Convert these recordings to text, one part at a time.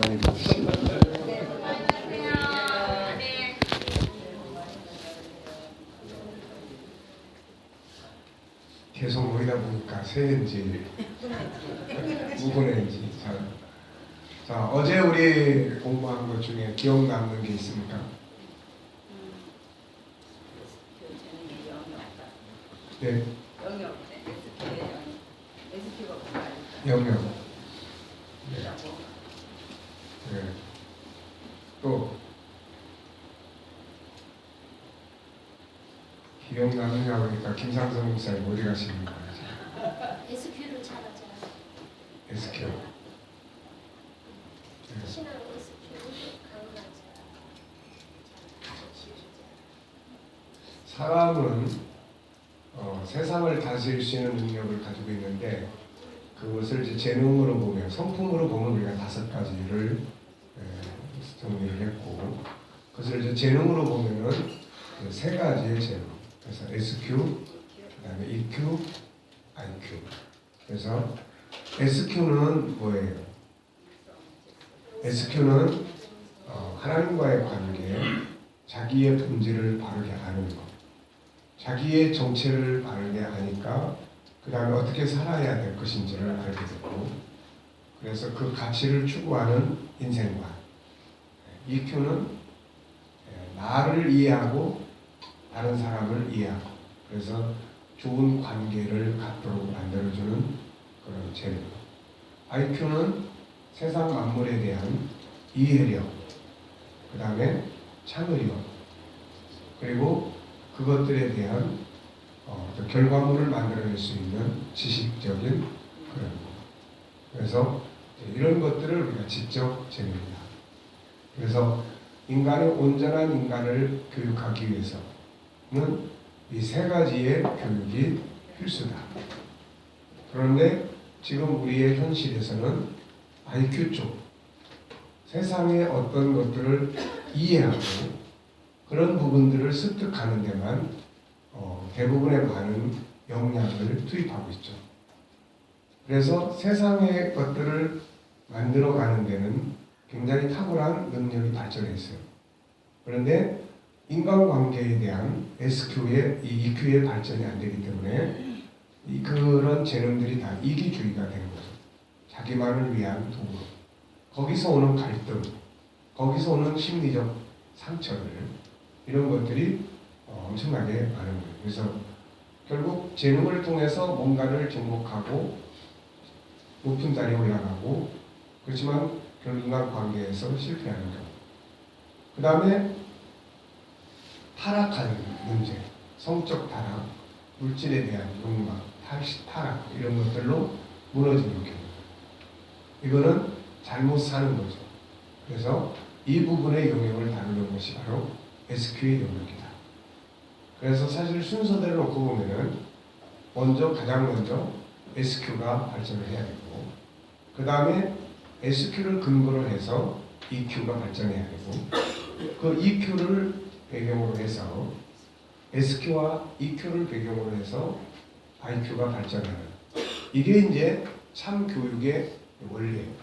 많이 보시죠. 계속 모이다 보니까 새인지 누구네인지 자, 어제 우리 공부한 것 중에 기억 남는 게 있습니까? 네. 영역. 네. 네. 또 기억 남느냐 보니까 김상성 목사님 어디 가시는 거예요? SQ를 잘하자. SQ. 네. 신앙 SQ를 강화하자. 사람은 세상을 다스릴 수 있는 능력을 가지고 있는데 그것을 이제 재능으로 보면, 성품으로 보면 우리가 5가지를 정리를 했고, 그것을 이제 재능으로 보면은 3가지의 재능. 그래서 SQ, 그다음에 EQ, IQ. 그래서 SQ는 뭐예요? SQ는 하나님과의 관계, 자기의 본질을 바르게 아는 것, 자기의 정체를 바르게 아니까 그 다음에 어떻게 살아야 될 것인지를 알게 되고, 그래서 그 가치를 추구하는 인생관. EQ는 나를 이해하고 다른 사람을 이해하고, 그래서 좋은 관계를 갖도록 만들어주는 그런 재능. IQ는 세상 만물에 대한 이해력, 그 다음에 참으력, 그리고 그것들에 대한 결과물을 만들어낼 수 있는 지식적인 그런 것. 그래서 이런 것들을 우리가 지적 재능이다. 그래서 인간의 온전한 인간을 교육하기 위해서는 이 3가지의 교육이 필수다. 그런데 지금 우리의 현실에서는 IQ 쪽, 세상의 어떤 것들을 이해하고 그런 부분들을 습득하는 데만 대부분의 많은 역량을 투입하고 있죠. 그래서 세상의 것들을 만들어가는 데는 굉장히 탁월한 능력이 발전해 있어요. 그런데 인간관계에 대한 SQ의, 이 EQ의 발전이 안 되기 때문에 그런 재능들이 다 이기주의가 되는 거죠. 자기만을 위한 도구. 거기서 오는 갈등, 거기서 오는 심리적 상처들, 이런 것들이 엄청나게 많은 거예요. 그래서 결국 재능을 통해서 뭔가를 정복하고 높은 자리에 올라가고, 그렇지만 결국 인간관계에서 실패하는 것. 그 다음에 타락하는 문제, 성적 타락, 물질에 대한 욕망, 타락, 이런 것들로 무너지는 경우. 이거는 잘못 사는 거죠. 그래서 이 부분의 영역을 다루는 것이 바로 SQ의 영역이다. 그래서 사실 순서대로 놓고 보면은 가장 먼저 SQ가 발전을 해야 되고, 그 다음에 SQ를 근거로 해서 EQ가 발전해야 되고, 그 EQ를 배경으로 해서 SQ와 EQ를 배경으로 해서 IQ가 발전하는, 이게 이제 참 교육의 원리예요.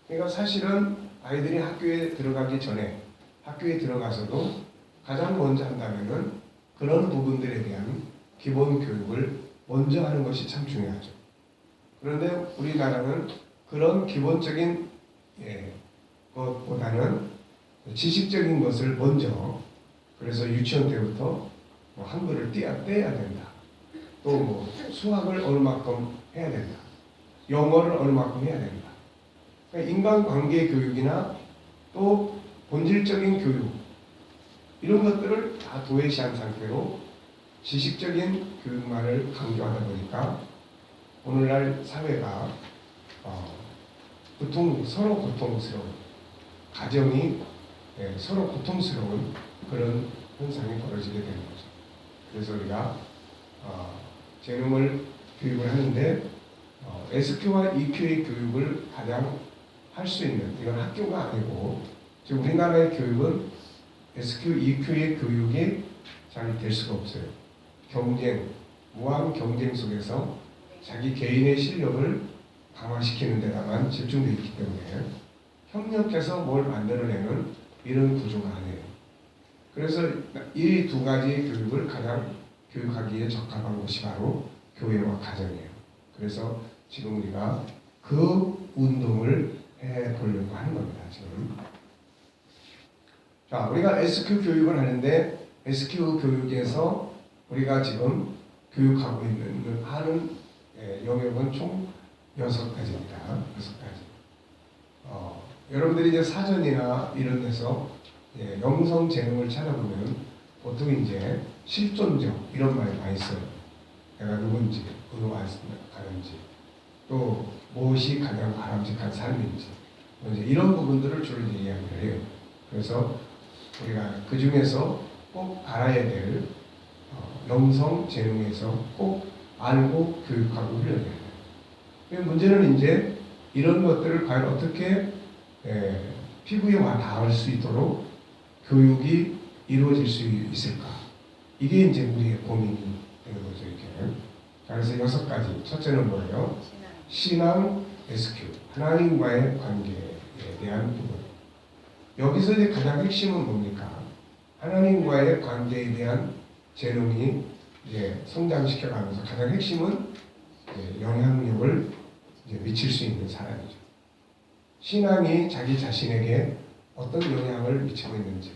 그러니까 사실은 아이들이 학교에 들어가기 전에, 학교에 들어가서도 가장 먼저 한다면은 그런 부분들에 대한 기본 교육을 먼저 하는 것이 참 중요하죠. 그런데 우리나라는 그런 기본적인 것보다는 지식적인 것을 먼저, 그래서 유치원 때부터 한글을 떼야 된다. 또 수학을 어느 만큼 해야 된다. 영어를 어느 만큼 해야 된다. 그러니까 인간관계 교육이나 또 본질적인 교육, 이런 것들을 다 도외시한 상태로 지식적인 교육만을 강조하다 보니까 오늘날 사회가 서로 고통스러운, 가정이 서로 고통스러운 그런 현상이 벌어지게 되는 거죠. 그래서 우리가 재능을 교육을 하는데 SQ와 EQ의 교육을 가장 할 수 있는, 이건 학교가 아니고 지금 우리나라의 교육은 SQ, EQ의 교육이 잘 될 수가 없어요. 무한 경쟁 속에서 자기 개인의 실력을 강화시키는 데다만 집중되어 있기 때문에 협력해서 뭘 만들어내는 이런 구조가 아니에요. 그래서 이 두 가지 교육을 가장 교육하기에 적합한 곳이 바로 교회와 가정이에요. 그래서 지금 우리가 그 운동을 해보려고 하는 겁니다. 지금. 자, 우리가 SQ 교육을 하는데 SQ 교육에서 우리가 지금 교육하고 하는 영역은 총 6가지입니다. 6가지. 여러분들이 이제 사전이나 이런 데서 영성 재능을 찾아보면 보통 이제 실존적 이런 말이 많이 써요. 내가 누군지, 어디로 가는지, 또 무엇이 가장 바람직한 삶인지, 이제 이런 부분들을 주로 이제 이야기를 해요. 그래서 우리가 그 중에서 꼭 알아야 될 영성 재능에서 꼭 알고 교육하고 훈련해야 돼요. 문제는 이제 이런 것들을 과연 어떻게 피부에 와 닿을 수 있도록 교육이 이루어질 수 있을까? 이게 이제 우리의 고민이 되는 거죠, 이렇게. 그래서 6가지. 첫째는 뭐예요? 신앙 SQ, 하나님과의 관계에 대한 부분. 여기서 이제 가장 핵심은 뭡니까? 하나님과의 관계에 대한 재능이 이제 성장시켜가면서 가장 핵심은 영향력을 이제 미칠 수 있는 사람이죠. 신앙이 자기 자신에게 어떤 영향을 미치고 있는지,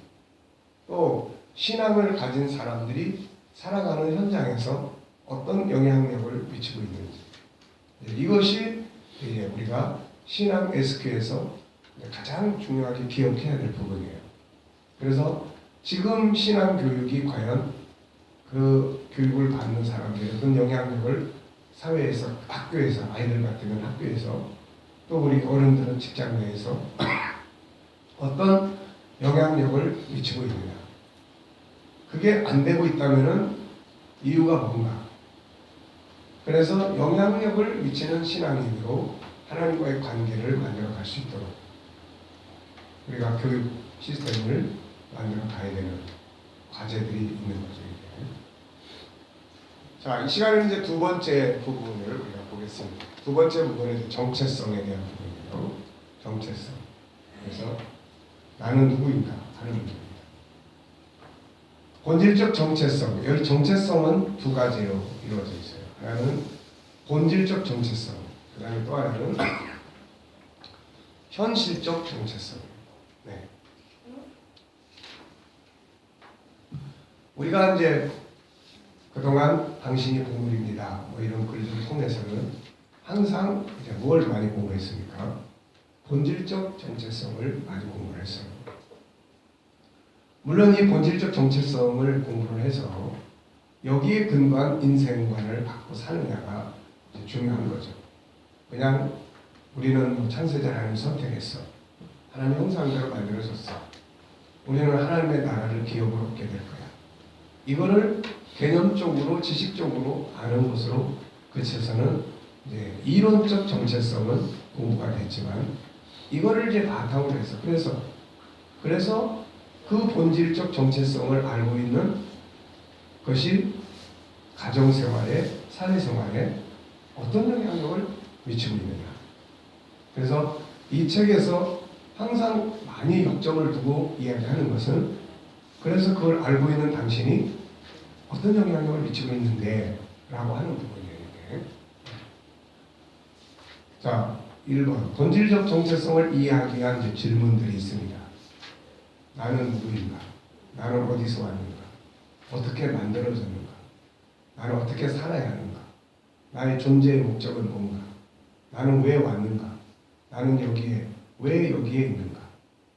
또 신앙을 가진 사람들이 살아가는 현장에서 어떤 영향력을 미치고 있는지, 이것이 이제 우리가 신앙 SQ에서 가장 중요하게 기억해야 될 부분이에요. 그래서 지금 신앙 교육이 과연 그 교육을 받는 사람들의 어떤 영향력을 사회에서, 학교에서, 아이들 같으면 학교에서, 또 우리 어른들은 직장 내에서 어떤 영향력을 미치고 있느냐. 그게 안 되고 있다면은 이유가 뭔가. 그래서 영향력을 미치는 신앙인으로 하나님과의 관계를 만들어 갈 수 있도록 우리가 교육 시스템을 만들어 가야 되는 과제들이 있는 거죠. 이게. 자, 이 시간에는 이제 두 번째 부분을 우리가 보겠습니다. 두 번째 부분은 정체성에 대한 부분이에요. 정체성. 그래서 나는 누구인가 하는 부분입니다. 본질적 정체성. 여기 정체성은 두 가지로 이루어져 있어요. 하나는 본질적 정체성. 그 다음에 또 하나는 현실적 정체성. 네. 우리가 이제 그동안 당신이 보물입니다. 뭐 이런 글들을 통해서는 항상 이제 뭘 많이 공부했습니까? 본질적 정체성을 많이 공부를 했어요. 물론 이 본질적 정체성을 공부를 해서 여기에 근거한 인생관을 갖고 사느냐가 중요한 거죠. 그냥 우리는 창세자 하나님을 선택했어. 하나님의 형상대로 만들어졌어. 우리는 하나님의 나라를 기업으로 얻게 될 거야. 이거를 개념적으로, 지식적으로 아는 것으로 그쳐서는 이제 이론적 정체성은 공부가 됐지만 이거를 이제 바탕으로 해서 그래서 그 본질적 정체성을 알고 있는 것이 가정생활에, 사회생활에 어떤 영향력을 미치고 있느냐. 그래서 이 책에서 항상 많이 역점을 두고 이야기하는 것은 그래서 그걸 알고 있는 당신이 어떤 영향력을 미치고 있는데 라고 하는 부분이에요. 이게. 자, 1번 본질적 정체성을 이해하기 위한 이제 질문들이 있습니다. 나는 누구인가? 나는 어디서 왔는가? 어떻게 만들어졌는가? 나는 어떻게 살아야 하는가? 나의 존재의 목적은 뭔가? 나는 왜 왔는가? 나는 왜 여기에 있는가?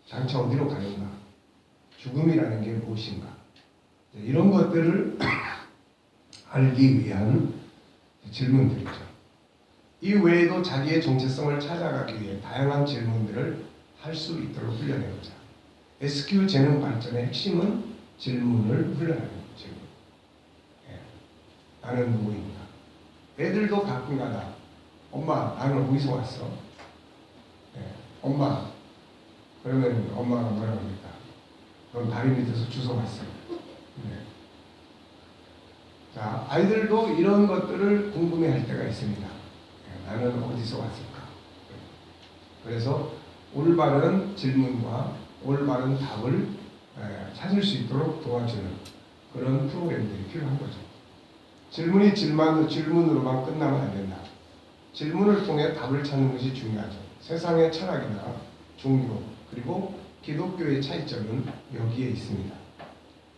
장차 어디로 가는가? 죽음이라는 게 무엇인가? 이런 것들을 알기 위한 질문들이죠. 이 외에도 자기의 정체성을 찾아가기 위해 다양한 질문들을 할 수 있도록 훈련해보자. SQ 재능 발전의 핵심은 질문을 훈련하는 질문. 나는 누구인가? 애들도 가끔가다 엄마 나는 어디서 왔어? 엄마 그러면 엄마가 뭐라고 합니까? 넌 다리 밑에서 주워왔어. 자, 아이들도 이런 것들을 궁금해할 때가 있습니다. 나는 어디서 왔을까? 그래서 올바른 질문과 올바른 답을 찾을 수 있도록 도와주는 그런 프로그램들이 필요한 거죠. 질문이 질문으로만 끝나면 안 된다. 질문을 통해 답을 찾는 것이 중요하죠. 세상의 철학이나 종교 그리고 기독교의 차이점은 여기에 있습니다.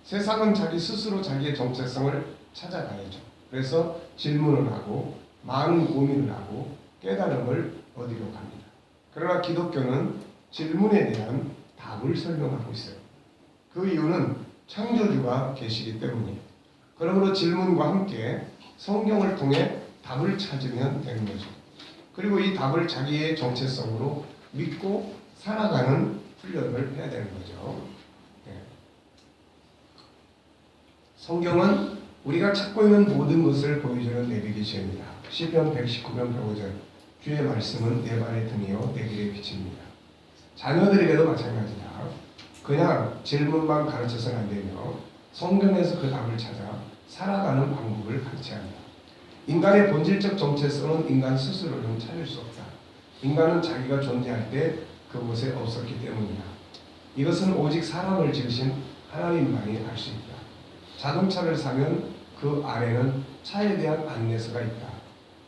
세상은 자기 스스로 자기의 정체성을 찾아가야죠. 그래서 질문을 하고 많은 고민을 하고 깨달음을 얻으려고 합니다. 그러나 기독교는 질문에 대한 답을 설명하고 있어요. 그 이유는 창조주가 계시기 때문이에요. 그러므로 질문과 함께 성경을 통해 답을 찾으면 되는 거죠. 그리고 이 답을 자기의 정체성으로 믿고 살아가는 훈련을 해야 되는 거죠. 네. 성경은 우리가 찾고 있는 모든 것을 보여주는 내비게이션입니다. 시편 119편 105절 주의 말씀은 내 발의 등이요 내 길의 빛입니다. 자녀들에게도 마찬가지다. 그냥 질문만 가르쳐서는 안 되며 성경에서 그 답을 찾아 살아가는 방법을 가르쳐야 합니다. 인간의 본질적 정체성은 인간 스스로는 찾을 수 없다. 인간은 자기가 존재할 때 그곳에 없었기 때문이다. 이것은 오직 사람을 지으신 하나님만이 알 수 있다. 자동차를 사면 그 안에는 차에 대한 안내서가 있다.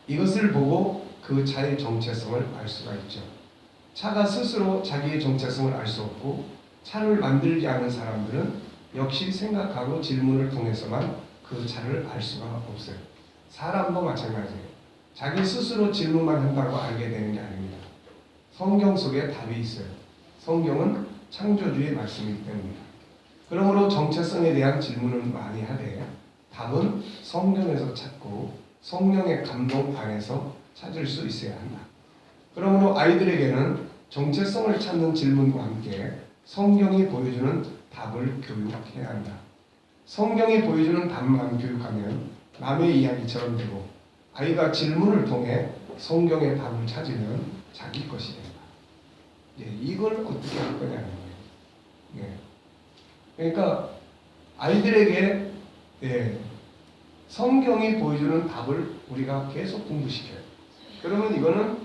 이것을 보고 그 차의 정체성을 알 수가 있죠. 차가 스스로 자기의 정체성을 알 수 없고 차를 만들지 않은 사람들은 역시 생각하고 질문을 통해서만 그 차를 알 수가 없어요. 사람도 마찬가지예요. 자기 스스로 질문만 한다고 알게 되는 게 아닙니다. 성경 속에 답이 있어요. 성경은 창조주의 말씀이기 때문입니다. 그러므로 정체성에 대한 질문을 많이 하되 답은 성경에서 찾고 성령의 감동 안에서 찾을 수 있어야 한다. 그러므로 아이들에게는 정체성을 찾는 질문과 함께 성경이 보여주는 답을 교육해야 한다. 성경이 보여주는 답만 교육하면 남의 이야기처럼 되고 아이가 질문을 통해 성경의 답을 찾으면 자기 것이 된다. 이걸 어떻게 할 거냐는 거예요. 그러니까 아이들에게 성경이 보여주는 답을 우리가 계속 공부시켜요. 그러면 이거는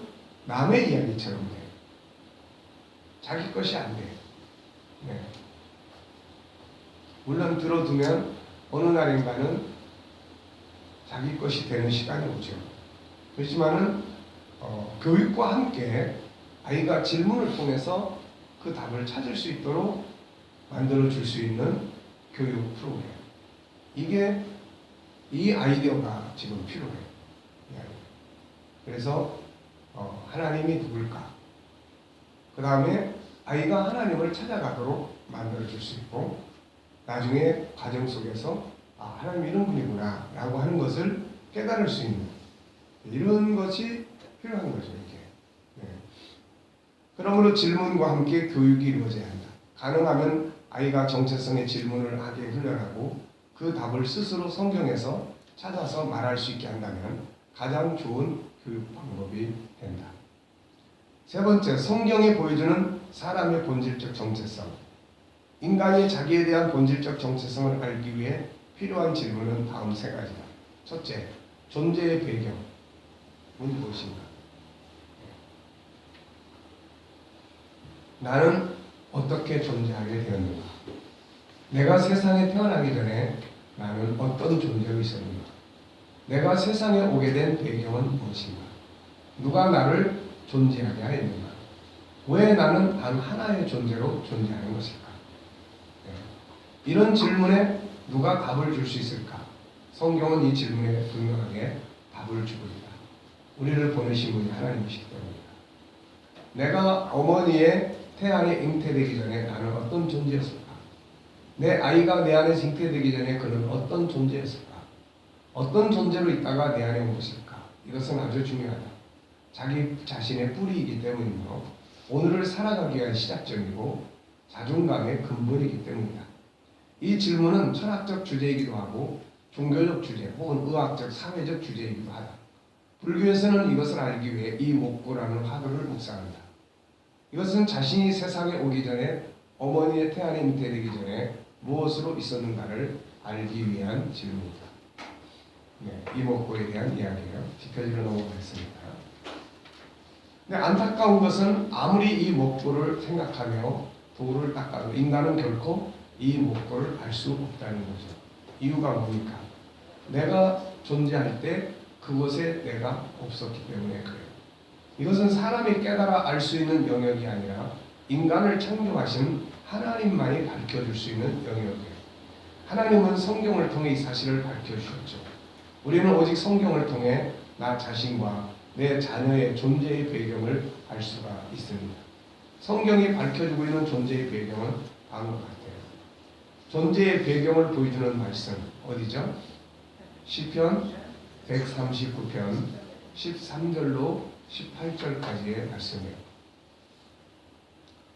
남의 이야기처럼 돼요. 자기 것이 안 돼요. 물론 들어두면 어느 날인가는 자기 것이 되는 시간이 오죠. 그렇지만은 교육과 함께 아이가 질문을 통해서 그 답을 찾을 수 있도록 만들어 줄 수 있는 교육 프로그램. 이게 이 아이디어가 지금 필요해요. 그래서 하나님이 누굴까? 그 다음에 아이가 하나님을 찾아가도록 만들어 줄 수 있고 나중에 과정 속에서 하나님 이런 분이구나 라고 하는 것을 깨달을 수 있는 이런 것이 필요한 거죠. 이게. 그러므로 질문과 함께 교육이 이루어져야 한다. 가능하면 아이가 정체성의 질문을 하게 훈련하고 그 답을 스스로 성경에서 찾아서 말할 수 있게 한다면 가장 좋은 교육 방법이 된다. 세 번째, 성경이 보여주는 사람의 본질적 정체성. 인간이 자기에 대한 본질적 정체성을 알기 위해 필요한 질문은 다음 세 가지다. 첫째, 존재의 배경. 무엇인가? 나는 어떻게 존재하게 되었는가? 내가 세상에 태어나기 전에 나는 어떤 존재로 있었는가? 내가 세상에 오게 된 배경은 무엇인가? 누가 나를 존재하게 하였는가? 왜 나는 단 하나의 존재로 존재하는 것일까? 이런 질문에 누가 답을 줄 수 있을까? 성경은 이 질문에 분명하게 답을 주고 있다. 우리를 보내신 분이 하나님이시기 때문이다. 내가 어머니의 태안에 잉태되기 전에 나는 어떤 존재였을까? 내 아이가 내 안에서 잉태되기 전에 그는 어떤 존재였을까? 어떤 존재로 있다가 내 안에 온 것일까? 이것은 아주 중요하다. 자기 자신의 뿌리이기 때문이며 오늘을 살아가기 위한 시작점이고 자존감의 근본이기 때문이다. 이 질문은 철학적 주제이기도 하고 종교적 주제 혹은 의학적 사회적 주제이기도 하다. 불교에서는 이것을 알기 위해 이 목구라는 화두를 묵상한다. 이것은 자신이 세상에 오기 전에 어머니의 태안에 잉태되기 전에 무엇으로 있었는가를 알기 위한 질문이다. 이목구에 대한 이야기예요. 뒷페이지로 넘어가겠습니다. 근데 안타까운 것은 아무리 이 목표를 생각하며 도를 닦아도 인간은 결코 이 목표를 알 수 없다는 거죠. 이유가 뭡니까? 내가 존재할 때 그곳에 내가 없었기 때문에 그래요. 이것은 사람이 깨달아 알 수 있는 영역이 아니라 인간을 창조하신 하나님만이 밝혀줄 수 있는 영역이에요. 하나님은 성경을 통해 이 사실을 밝혀주셨죠. 우리는 오직 성경을 통해 나 자신과 내 자녀의 존재의 배경을 알 수가 있습니다. 성경이 밝혀주고 있는 존재의 배경은 다음과 같아요. 존재의 배경을 보여주는 말씀 어디죠? 시편 139편 13절로 18절까지의 말씀이에요.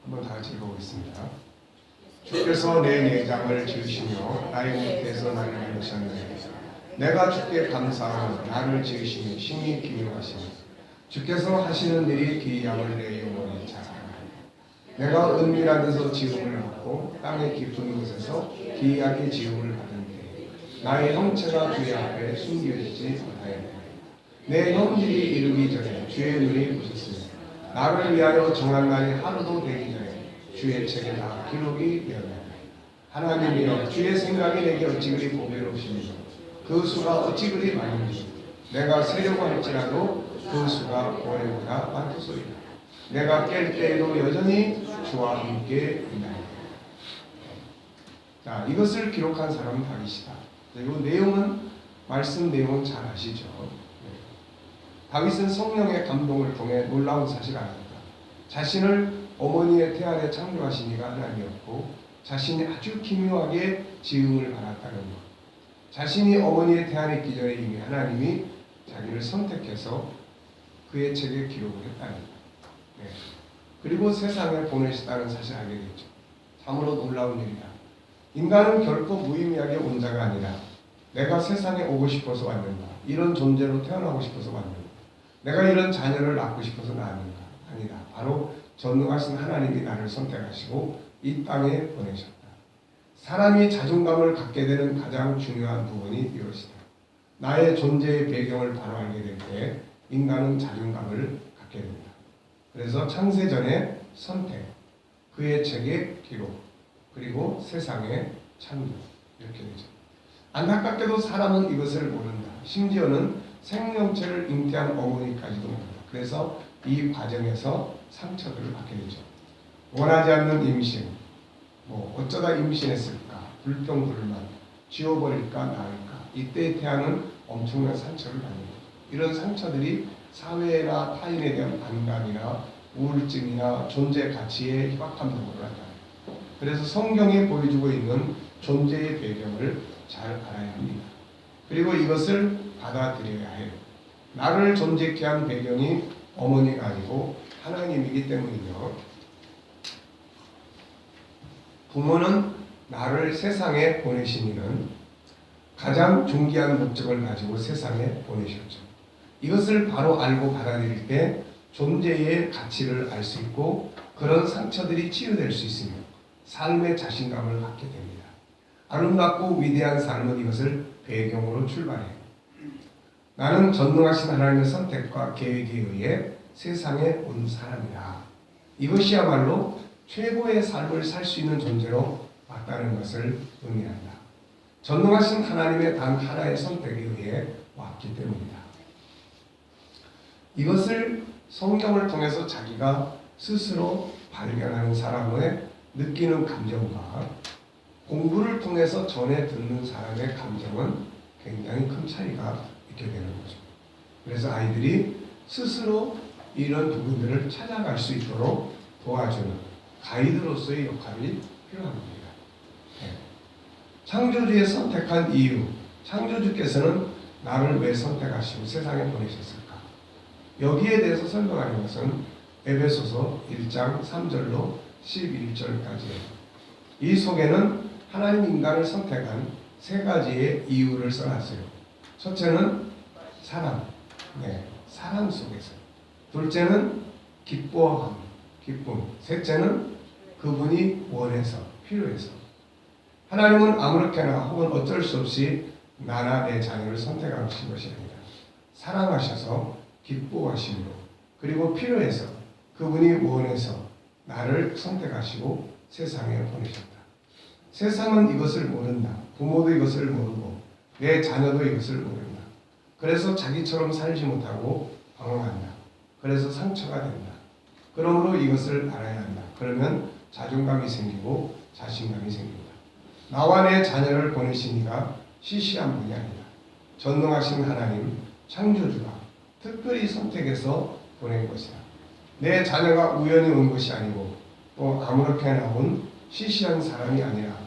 한번 다 같이 읽어보겠습니다. 주께서 내 내장을 지으시며 나의 밑에서 나를 이루셨네. 내가 주께 감사하고 나를 지으시니 심히 기묘하시니 주께서 하시는 일이 기이함을 내 영혼이 잘 알아요. 내가 은밀한 데서 지음을 받고 땅의 깊은 곳에서 기이하게 지음을 받은 때 나의 형체가 주의 앞에 숨겨지지 못하였네. 내 형질이 이르기 전에 주의 눈이 보셨으니 나를 위하여 정한 날이 하루도 되기 전에 주의 책에 다 기록이 되었네. 하나님이여 주의 생각이 내게 어찌 그리 보배로우시니 그 수가 어찌 그리 많은지 내가 세려고 할지라도 그 수가 모래보다 많도소이다. 내가 깰 때에도 여전히 주와 함께 있나이다. 자, 이것을 기록한 사람은 다윗이다. 그리고 내용은 말씀 내용은 잘 아시죠. 다윗은 성령의 감동을 통해 놀라운 사실을 알았다. 자신을 어머니의 태 안에 창조하신 이가 하나님이었고 자신이 아주 기묘하게 지음을 받았다는 것. 자신이 어머니의 태 안에 있기 전에 이미 하나님이 자기를 선택해서 그의 책에 기록을 했다는 것. 네. 그리고 세상에 보내셨다는 사실을 알게 됐죠. 참으로 놀라운 일이다. 인간은 결코 무의미하게 온 자가 아니라 내가 세상에 오고 싶어서 왔는가, 이런 존재로 태어나고 싶어서 왔는가, 내가 이런 자녀를 낳고 싶어서 낳았는가, 아니다. 바로 전능하신 하나님이 나를 선택하시고 이 땅에 보내셨다. 사람이 자존감을 갖게 되는 가장 중요한 부분이 이것이다. 나의 존재의 배경을 바로 알게 될 때 인간은 자존감을 갖게 됩니다. 그래서 창세전의 선택, 그의 책의 기록, 그리고 세상의 창조, 이렇게 되죠. 안타깝게도 사람은 이것을 모른다. 심지어는 생명체를 잉태한 어머니까지도 모른다. 그래서 이 과정에서 상처들을 받게 되죠. 원하지 않는 임신, 어쩌다 임신했을까, 불평불만, 지워버릴까 나을까, 이때의 태아는 엄청난 상처를 받는 거죠. 이런 상처들이 사회나 타인에 대한 반감이나 우울증이나 존재 가치에 희박한 부분을 나타내요. 그래서 성경이 보여주고 있는 존재의 배경을 잘 알아야 합니다. 그리고 이것을 받아들여야 해요. 나를 존재케 한 배경이 어머니가 아니고 하나님이기 때문이며, 부모는 나를 세상에 보내신 이는 가장 존귀한 목적을 가지고 세상에 보내셨죠. 이것을 바로 알고 받아들일 때 존재의 가치를 알 수 있고 그런 상처들이 치유될 수 있으며 삶의 자신감을 갖게 됩니다. 아름답고 위대한 삶은 이것을 배경으로 출발해요. 나는 전능하신 하나님의 선택과 계획에 의해 세상에 온 사람이다. 이것이야말로 최고의 삶을 살 수 있는 존재로 왔다는 것을 의미한다. 전능하신 하나님의 단 하나의 선택에 의해 왔기 때문이다. 이것을 성경을 통해서 자기가 스스로 발견하는 사람의 느끼는 감정과 공부를 통해서 전해 듣는 사람의 감정은 굉장히 큰 차이가 있게 되는 거죠. 그래서 아이들이 스스로 이런 부분들을 찾아갈 수 있도록 도와주는 가이드로서의 역할이 필요합니다. 네. 창조주의 선택한 이유, 창조주께서는 나를 왜 선택하시고 세상에 보내셨을까? 여기에 대해서 설명하는 것은 에베소서 1장 3절로 11절까지예요. 이 속에는 하나님 인간을 선택한 세 가지의 이유를 써놨어요. 첫째는 사랑, 사랑 속에서. 둘째는 기뻐함, 기쁨. 셋째는 그분이 원해서, 필요해서. 하나님은 아무렇게나 혹은 어쩔 수 없이 나나 내 자녀를 선택하신 것이 아니라 사랑하셔서 기뻐하심으로, 그리고 필요해서 그분이 원해서 나를 선택하시고 세상에 보내셨다. 세상은 이것을 모른다. 부모도 이것을 모르고 내 자녀도 이것을 모른다. 그래서 자기처럼 살지 못하고 방황한다. 그래서 상처가 된다. 그러므로 이것을 알아야 한다. 그러면 자존감이 생기고 자신감이 생긴다. 나와 내 자녀를 보내신 이가 시시한 분이 아니다. 전능하신 하나님 창조주가 특별히 선택해서 보낸 것이다. 내 자녀가 우연히 온 것이 아니고 또 아무렇게나 온 시시한 사람이 아니라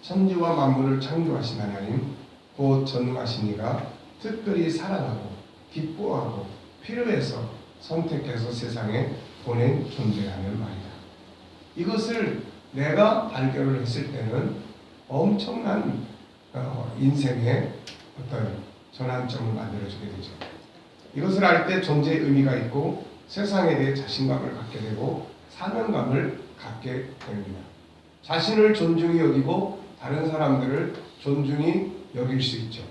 천지와 만물을 창조하신 하나님 곧 전능하신 이가 특별히 사랑하고 기뻐하고 필요해서 선택해서 세상에 보낸 존재라는 말이다. 이것을 내가 발견을 했을 때는 엄청난 인생의 어떤 전환점을 만들어주게 되죠. 이것을 알 때 존재의 의미가 있고 세상에 대해 자신감을 갖게 되고 사명감을 갖게 됩니다. 자신을 존중히 여기고 다른 사람들을 존중히 여길 수 있죠.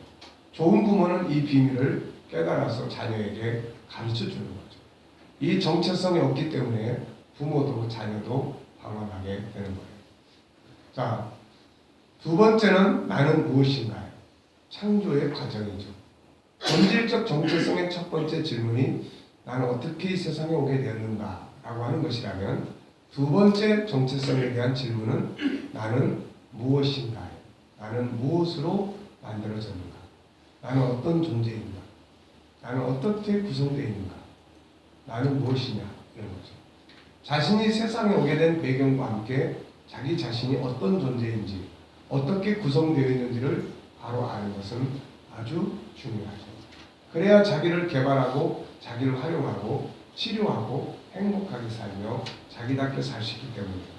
좋은 부모는 이 비밀을 깨달아서 자녀에게 가르쳐 주는 거죠. 이 정체성이 없기 때문에 부모도 자녀도 방황하게 되는 거예요. 자, 두 번째는 나는 무엇인가요? 창조의 과정이죠. 본질적 정체성의 첫 번째 질문이 나는 어떻게 이 세상에 오게 되었는가 라고 하는 것이라면 두 번째 정체성에 대한 질문은 나는 무엇인가요? 나는 무엇으로 만들어졌는가? 나는 어떤 존재인가? 나는 어떻게 구성되어 있는가? 나는 무엇이냐? 이런 거죠. 자신이 세상에 오게 된 배경과 함께 자기 자신이 어떤 존재인지 어떻게 구성되어 있는지를 바로 아는 것은 아주 중요하죠. 그래야 자기를 개발하고 자기를 활용하고 치료하고 행복하게 살며 자기답게 살 수 있기 때문입니다.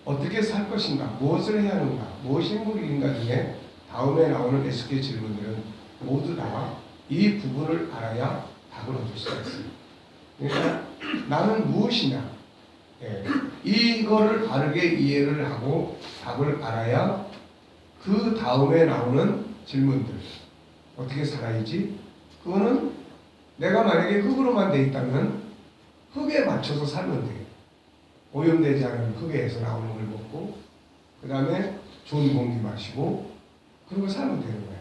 어떻게 살 것인가, 무엇을 해야 하는가, 무엇이 행복인가 등의 다음에 나오는 SK 질문들은 모두 다 이 부분을 알아야 답을 얻을 수가 있습니다. 그러니까 나는 무엇이냐, 이거를 바르게 이해를 하고 답을 알아야 그 다음에 나오는 질문들, 어떻게 살아야지? 그거는 내가 만약에 흙으로만 돼 있다면 흙에 맞춰서 살면 돼요. 오염되지 않은 흙에서 나오는 걸 먹고 그 다음에 좋은 공기 마시고 그러고 살면 되는 거예요.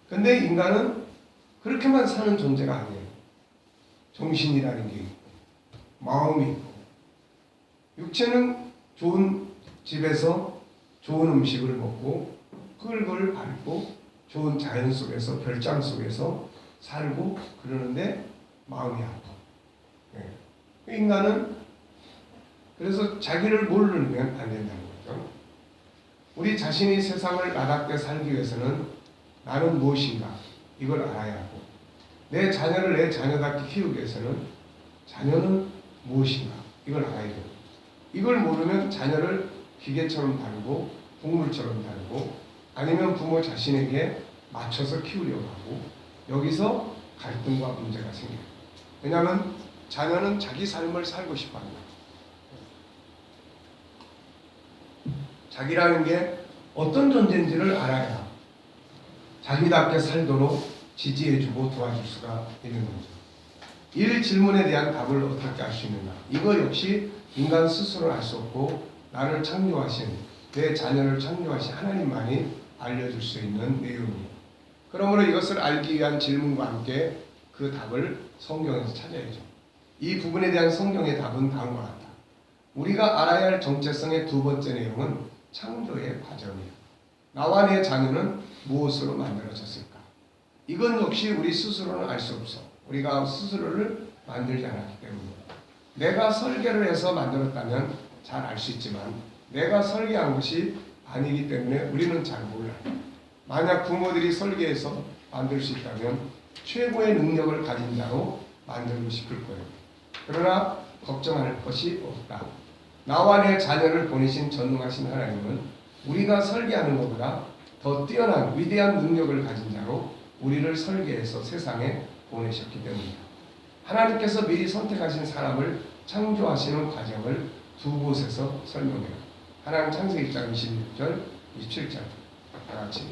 근데 인간은 그렇게만 사는 존재가 아니에요. 정신이라는 게 있고 마음이 있고 육체는 좋은 집에서 좋은 음식을 먹고 흙을 밟고 좋은 자연 속에서 별장 속에서 살고 그러는데 마음이 아파. 네. 인간은 그래서 자기를 모르면 안 된다는 거죠. 우리 자신이 세상을 나답게 살기 위해서는 나는 무엇인가 이걸 알아야 하고 내 자녀를 내 자녀답게 키우기 위해서는 자녀는 무엇인가 이걸 알아야 돼요. 이걸 모르면 자녀를 기계처럼 다루고 동물처럼 다루고 아니면 부모 자신에게 맞춰서 키우려고 하고 여기서 갈등과 문제가 생겨요. 왜냐하면 자녀는 자기 삶을 살고 싶어 합니다. 자기라는 게 어떤 존재인지를 알아야 자기답게 살도록 지지해주고 도와줄 수가 있는 거죠. 이 질문에 대한 답을 어떻게 알 수 있는가? 이거 역시 인간 스스로 알 수 없고 나를 창조하신 내 자녀를 창조하신 하나님만이 알려줄 수 있는 내용이에요. 그러므로 이것을 알기 위한 질문과 함께 그 답을 성경에서 찾아야죠. 이 부분에 대한 성경의 답은 다음과 같다. 우리가 알아야 할 정체성의 두 번째 내용은 창조의 과정이에요. 나와 내 자녀는 무엇으로 만들어졌을까? 이건 역시 우리 스스로는 알 수 없어. 우리가 스스로를 만들지 않았기 때문에. 내가 설계를 해서 만들었다면 잘 알 수 있지만 내가 설계한 것이 아니기 때문에 우리는 잘 몰라요. 만약 부모들이 설계해서 만들 수 있다면 최고의 능력을 가진 자로 만들고 싶을 거예요. 그러나 걱정할 것이 없다. 나와 내 자녀를 보내신 전능하신 하나님은 우리가 설계하는 것보다 더 뛰어난 위대한 능력을 가진 자로 우리를 설계해서 세상에 보내셨기 때문이다. 하나님께서 미리 선택하신 사람을 창조하시는 과정을 두 곳에서 설명해요. 하나님 창세기 1장 26절, 27절. 다 같이.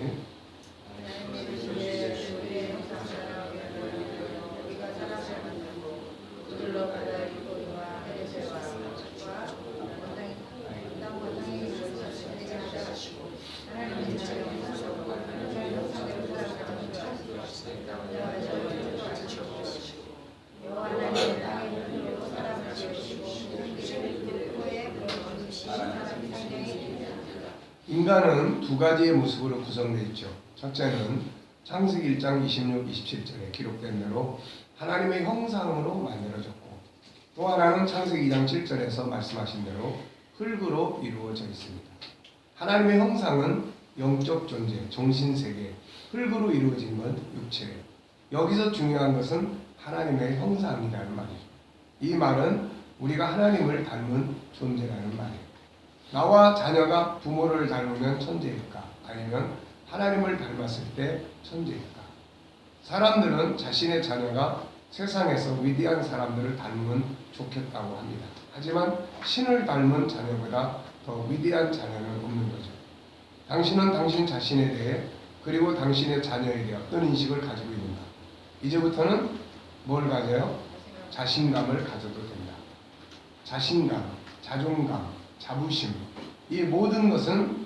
인간은 두 가지의 모습으로 구성되어 있죠. 첫째는 창세기 1장 26, 27절에 기록된 대로 하나님의 형상으로 만들어졌고, 또 하나는 창세기 2장 7절에서 말씀하신 대로 흙으로 이루어져 있습니다. 하나님의 형상은 영적 존재, 정신세계, 흙으로 이루어진 건 육체예요. 여기서 중요한 것은 하나님의 형상이라는 말이죠. 이 말은 우리가 하나님을 닮은 존재라는 말이에요. 나와 자녀가 부모를 닮으면 천재일까? 아니면 하나님을 닮았을 때 천재일까? 사람들은 자신의 자녀가 세상에서 위대한 사람들을 닮으면 좋겠다고 합니다. 하지만 신을 닮은 자녀보다 더 위대한 자녀는 없는 거죠. 당신은 당신 자신에 대해 그리고 당신의 자녀에 대해 어떤 인식을 가지고 있는가? 이제부터는 뭘 가져요? 자신감을 가져도 된다. 자신감, 자존감, 자부심, 이 모든 것은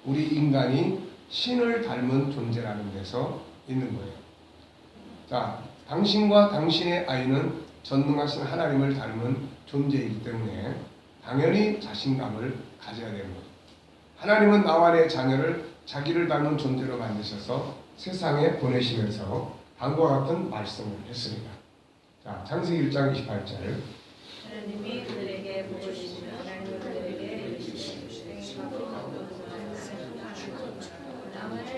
우리 인간이 신을 닮은 존재라는 데서 있는 거예요. 자, 당신과 당신의 아이는 전능하신 하나님을 닮은 존재이기 때문에 당연히 자신감을 가져야 되는 거죠. 하나님은 나와 내 자녀를 자기를 닮은 존재로 만드셔서 세상에 보내시면서 다음과 같은 말씀을 했습니다. 자, 창세기 1장 28절. 하나님이 그들에게 복을 주시며 하나님은 그들에게 이르시되 땅을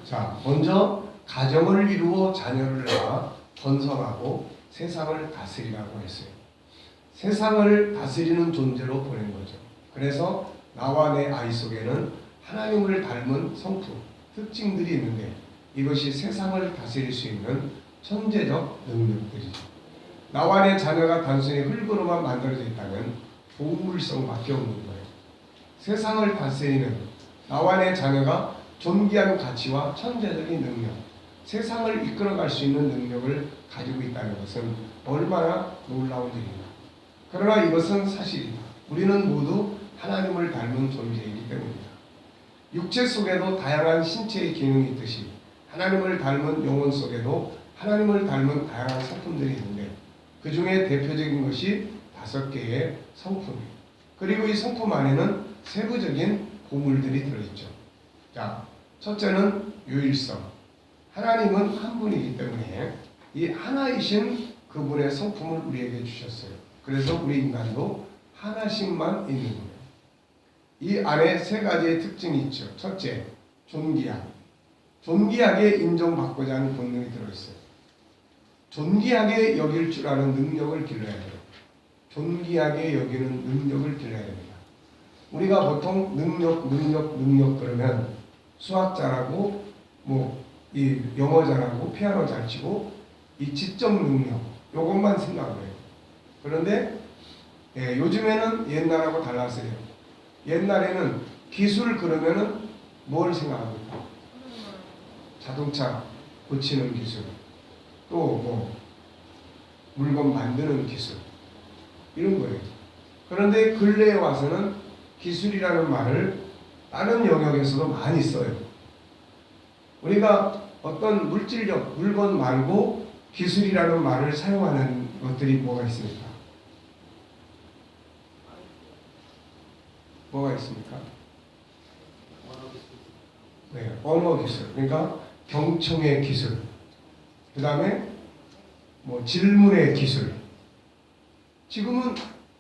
자, 먼저 가정을 이루어 자녀를 낳아 번성하고 세상을 다스리라고 했어요. 세상을 다스리는 존재로 보낸 거죠. 그래서 나와 내 아이 속에는 하나님을 닮은 성품, 특징들이 있는데 이것이 세상을 다스릴 수 있는 천재적 능력들이죠. 나와 내 자녀가 단순히 흙으로만 만들어져 있다면 동물성밖에 없는 거예요. 세상을 다스리는 나와 내 자녀가 존귀한 가치와 천재적인 능력, 세상을 이끌어갈 수 있는 능력을 가지고 있다는 것은 얼마나 놀라운 일인가. 그러나 이것은 사실이다. 우리는 모두 하나님을 닮은 존재이기 때문이다. 육체 속에도 다양한 신체의 기능이 있듯이 하나님을 닮은 영혼 속에도 하나님을 닮은 다양한 성품들이 있는데 그 중에 대표적인 것이 5개의 성품이에요. 그리고 이 성품 안에는 세부적인 보물들이 들어있죠. 자, 첫째는 유일성. 하나님은 한 분이기 때문에 이 하나이신 그분의 성품을 우리에게 주셨어요. 그래서 우리 인간도 하나씩만 있는 거예요. 이 안에 3가지의 특징이 있죠. 첫째, 존귀함. 존귀하게 인정받고자 하는 본능이 들어있어요. 존귀하게 여길 줄 아는 능력을 길러야 돼요. 존귀하게 여기는 능력을 길러야 됩니다. 우리가 보통 능력 그러면 수학 잘하고 이 영어 잘하고 피아노 잘 치고 이 지적 능력 요것만 생각을 해요. 그런데 요즘에는 옛날하고 달랐어요. 옛날에는 기술 그러면은 뭘 생각합니까? 자동차 고치는 기술, 또 물건 만드는 기술 이런 거예요. 그런데 근래에 와서는 기술이라는 말을 다른 영역에서도 많이 써요. 우리가 어떤 물질적 물건 말고 기술이라는 말을 사용하는 것들이 뭐가 있습니까? 뭐가 있습니까? 네, 언어 기술. 그러니까 경청의 기술. 그 다음에 질문의 기술. 지금은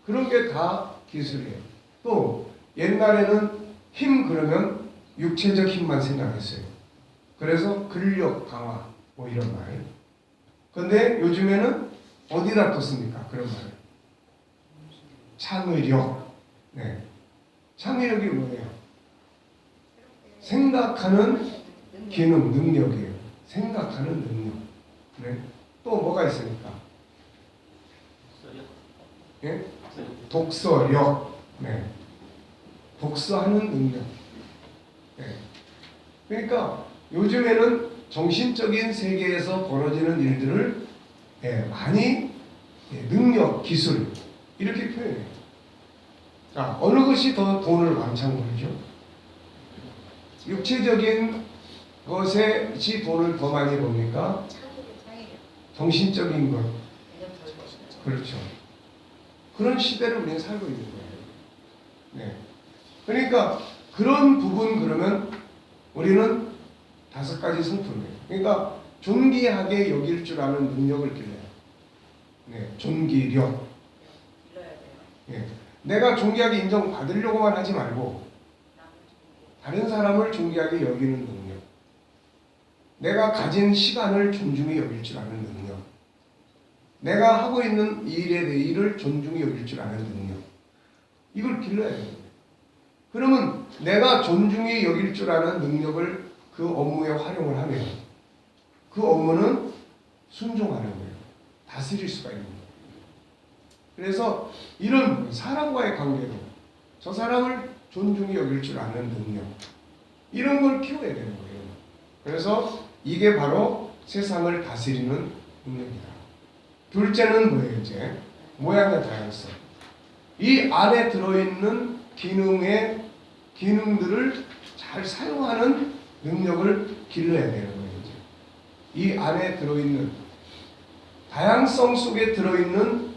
그런 게 다 기술이에요. 또 옛날에는 힘 그러면 육체적 힘만 생각했어요. 그래서 근력 강화 이런 말. 근데 요즘에는 어디다 뒀습니까? 그런 말을. 창의력. 네. 창의력이 뭐예요? 생각하는 기능, 능력이에요. 생각하는 능력. 네. 또 뭐가 있습니까? 예? 독서력. 네. 독서하는 능력. 네. 그러니까 요즘에는 정신적인 세계에서 벌어지는 일들을 많이 능력, 기술 이렇게 표현해요. 자, 어느 것이 더 돈을 왕창 벌죠? 육체적인 것이 돈을 더 많이 법니까? 정신적인 것. 그렇죠. 그런 시대를 우리는 살고 있는 거예요. 네. 그러니까 그런 부분 그러면 우리는 5가지 성품이에요. 그러니까 존귀하게 여길 줄 아는 능력을 길러요. 네, 존귀력. 길러야 돼요. 예. 내가 존귀하게 인정받으려고만 하지 말고 다른 사람을 존귀하게 여기는 능력. 내가 가진 시간을 존중히 여길 줄 아는 능력. 내가 하고 있는 일에 대해 일을 존중히 여길 줄 아는 능력. 이걸 길러야 돼요. 그러면 내가 존중히 여길 줄 아는 능력을 그 업무에 활용을 하면 그 업무는 순종하는 거예요. 다스릴 수가 있는 거예요. 그래서 이런 사람과의 관계도 저 사람을 존중히 여길 줄 아는 능력, 이런 걸 키워야 되는 거예요. 그래서 이게 바로 세상을 다스리는 능력이다. 둘째는 뭐예요? 이제 모양의 다양성. 이 안에 들어있는 기능들을 잘 사용하는 능력을 길러야 되는 거예요. 이제 이 안에 들어있는 다양성 속에 들어있는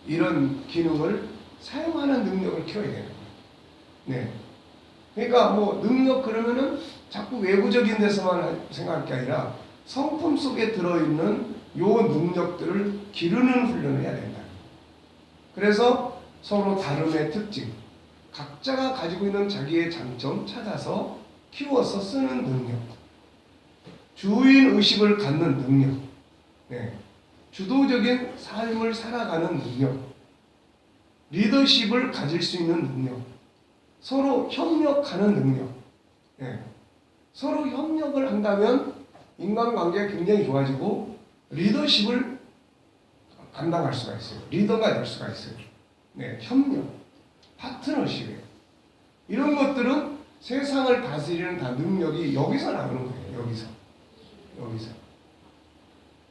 이런 기능을 사용하는 능력을 키워야 되는 거예요. 네. 그러니까 뭐 능력 그러면은 자꾸 외부적인 데서만 생각할 게 아니라 성품 속에 들어있는 요 능력들을 기르는 훈련을 해야 된다. 그래서 서로 다름의 특징, 각자가 가지고 있는 자기의 장점 찾아서 키워서 쓰는 능력, 주인 의식을 갖는 능력, 네. 주도적인 삶을 살아가는 능력, 리더십을 가질 수 있는 능력, 서로 협력하는 능력. 네. 서로 협력을 한다면 인간관계가 굉장히 좋아지고 리더십을 감당할 수가 있어요. 리더가 될 수가 있어요. 네, 협력, 파트너십, 이런 것들은 세상을 다스리는 다 능력이 여기서 나오는 거예요. 여기서.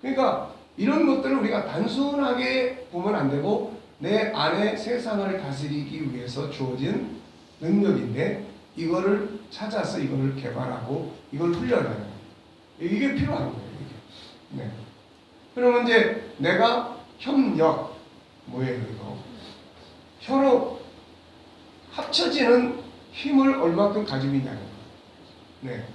그러니까 이런 것들을 우리가 단순하게 보면 안 되고 내 안에 세상을 다스리기 위해서 주어진 능력인데 이거를 찾아서 이거를 개발하고 이걸 훈련하는 거예요. 이게 필요한 거예요. 이게. 네. 그러면 이제 내가 협력 뭐예요 이거? 서로 합쳐지는 힘을 얼마큼 가지고 있냐는 거예요. 네.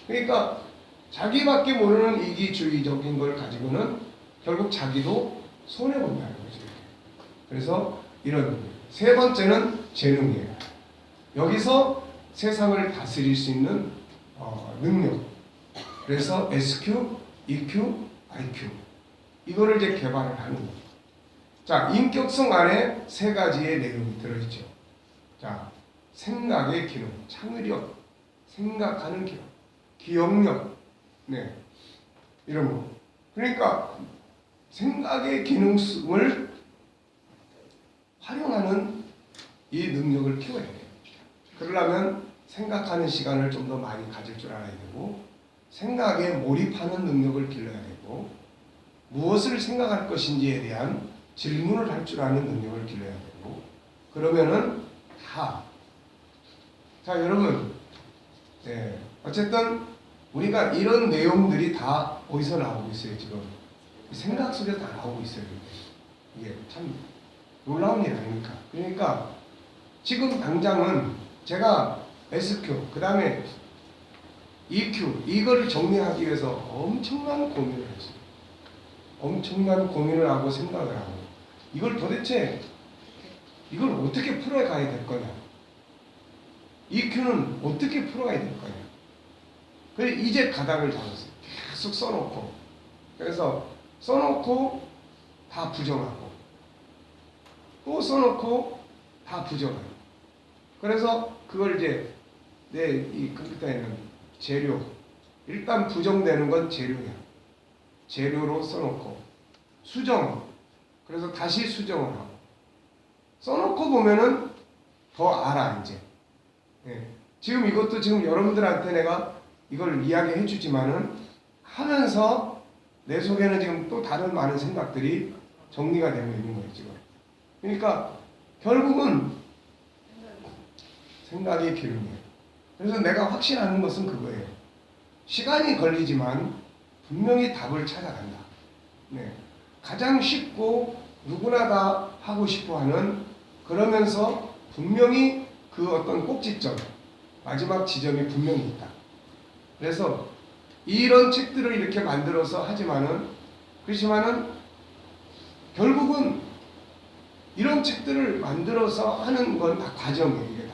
그러니까 자기밖에 모르는 이기주의적인 걸 가지고는 결국 자기도 손해 본다는 거죠. 그래서 이런 세 번째는 재능이에요. 여기서 세상을 다스릴 수 있는 능력. 그래서 SQ, EQ, IQ 이거를 이제 개발을 하는 거죠. 자, 인격성 안에 3가지의 내용이 들어있죠. 자, 생각의 기능, 창의력, 생각하는 기능, 기억력, 네, 이런 거. 그러니까 생각의 기능을 활용하는 이 능력을 키워야 돼요. 그러려면 생각하는 시간을 좀 더 많이 가질 줄 알아야 되고 생각에 몰입하는 능력을 길러야 되고 무엇을 생각할 것인지에 대한 질문을 할 줄 아는 능력을 길러야 되고 그러면은 다. 자, 여러분, 네, 어쨌든 우리가 이런 내용들이 다 어디서 나오고 있어요? 지금 생각 속에 다 나오고 있어요. 이게 참 놀라운 일 아닙니까? 그러니까 지금 당장은 제가 SQ, 그 다음에 EQ 이거를 정리하기 위해서 엄청난 고민을 했어요. 엄청난 고민을 하고 생각을 하고 이걸 도대체 이걸 어떻게 풀어가야 될 거냐, EQ는 어떻게 풀어가야 될 거냐. 그래서 이제 가닥을 잡았어요. 계속 써놓고, 그래서 써놓고 다 부정하고 또 써놓고 다 부정하고, 그래서 그걸 이제 내 이 컴퓨터에는 재료, 일단 부정되는 건 재료야. 재료로 써놓고 수정, 그래서 다시 수정을 하고 써놓고 보면은 더 알아 이제. 예. 지금 이것도 지금 여러분들한테 내가 이걸 이야기해 주지만은 하면서 내 속에는 지금 또 다른 많은 생각들이 정리가 되고 있는 거예요 지금. 그러니까 결국은 생각의 기름이에요. 그래서 내가 확신하는 것은 그거예요. 시간이 걸리지만 분명히 답을 찾아간다. 네. 가장 쉽고 누구나 다 하고 싶어하는, 그러면서 분명히 그 어떤 꼭지점, 마지막 지점이 분명히 있다. 그래서 이런 책들을 이렇게 만들어서 그렇지만은 결국은 이런 책들을 만들어서 하는 건 다 과정이에요. 이게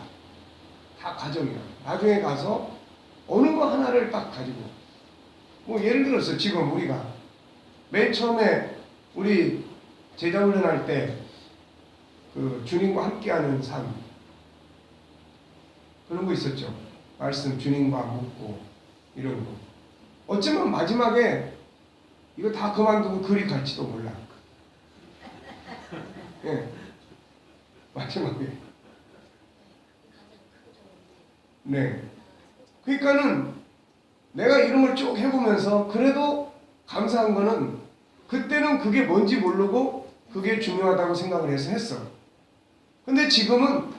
다 과정이야. 나중에 가서 어느 거 하나를 딱 가지고, 뭐 예를 들어서 지금 우리가 맨 처음에 우리 제자훈련할 때 그 주님과 함께하는 삶, 그런 거 있었죠. 말씀 주님과 묻고 이런 거. 어쩌면 마지막에 이거 다 그만두고 그리 갈지도 몰라. 예. 마지막에. 네. 그러니까는 내가 이런 걸 쭉 해보면서 그래도 감사한 거는 그때는 그게 뭔지 모르고 그게 중요하다고 생각을 해서 했어. 근데 지금은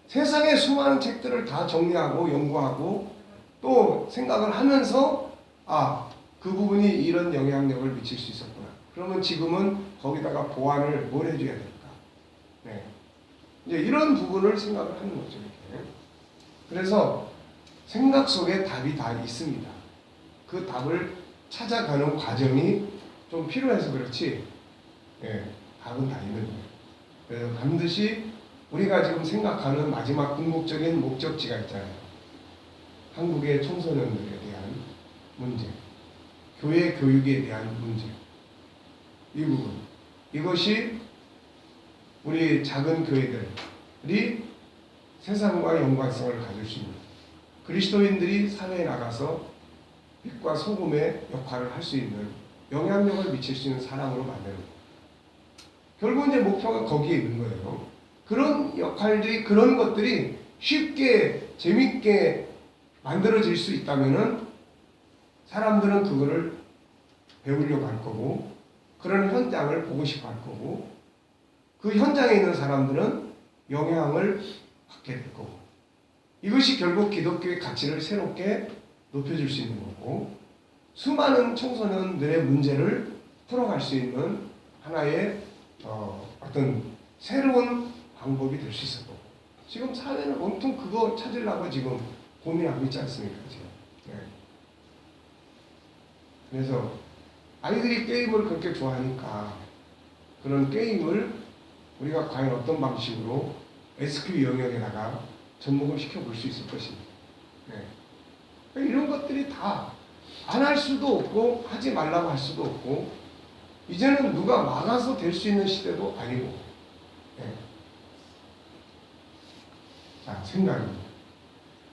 세상의 수많은 책들을 다 정리하고 연구하고 또 생각을 하면서 그 부분이 이런 영향력을 미칠 수 있었구나. 그러면 지금은 거기다가 보완을 뭘 해줘야 될까? 네. 이제 이런 부분을 생각을 하는 거죠. 이렇게. 그래서 생각 속에 답이 다 있습니다. 그 답을 찾아가는 과정이 좀 필요해서 그렇지, 답은 다 있는 거예요. 그래서 반드시 우리가 지금 생각하는 마지막 궁극적인 목적지가 있잖아요. 한국의 청소년들에 대한 문제, 교회 교육에 대한 문제, 이 부분, 이것이 우리 작은 교회들이 세상과 연관성을 가질 수 있는, 그리스도인들이 사회에 나가서 빛과 소금의 역할을 할 수 있는, 영향력을 미칠 수 있는 사람으로 만드는 거예요. 결국 이제 목표가 거기에 있는 거예요. 그런 역할들이, 그런 것들이 쉽게 재밌게 만들어질 수 있다면은 사람들은 그거를 배우려고 할 거고, 그런 현장을 보고 싶어 할 거고, 그 현장에 있는 사람들은 영향을 받게 될 거고, 이것이 결국 기독교의 가치를 새롭게 높여줄 수 있는 거고, 수많은 청소년들의 문제를 풀어갈 수 있는 하나의 어떤 새로운 방법이 될 수 있을 거고, 지금 사회는 온통 그거 찾으려고 지금 고민하고 있지 않습니까? 지금. 네. 그래서 아이들이 게임을 그렇게 좋아하니까 그런 게임을 우리가 과연 어떤 방식으로 SQ 영역에다가 접목을 시켜볼 수 있을 것입니다. 네. 이런 것들이 다 안 할 수도 없고 하지 말라고 할 수도 없고, 이제는 누가 막아서 될 수 있는 시대도 아니고, 자, 생각입니다.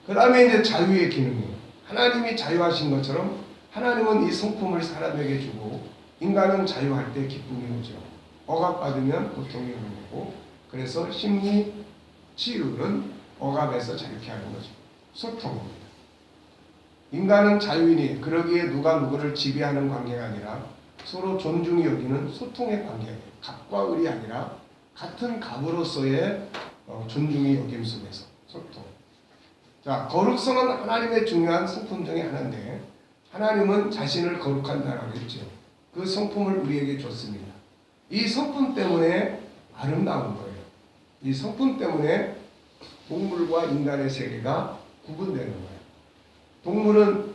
그 다음에 이제 자유의 기능이에요. 하나님이 자유하신 것처럼 하나님은 이 성품을 사람에게 주고, 인간은 자유할 때 기쁨이 오죠. 억압받으면 고통이 오는 거고, 그래서 심리 치유는 억압에서 자유케 하는 거죠. 소통입니다. 인간은 자유인이, 그러기에 누가 누구를 지배하는 관계가 아니라 서로 존중히 여기는 소통의 관계예요. 갑과 을이 아니라 같은 갑으로서의 존중이 여김 속에서 소통. 자, 거룩성은 하나님의 중요한 성품 중에 하나인데, 하나님은 자신을 거룩한다라고 했죠. 그 성품을 우리에게 줬습니다. 이 성품 때문에 아름다운 거예요. 이 성품 때문에 동물과 인간의 세계가 구분되는 거예요. 동물은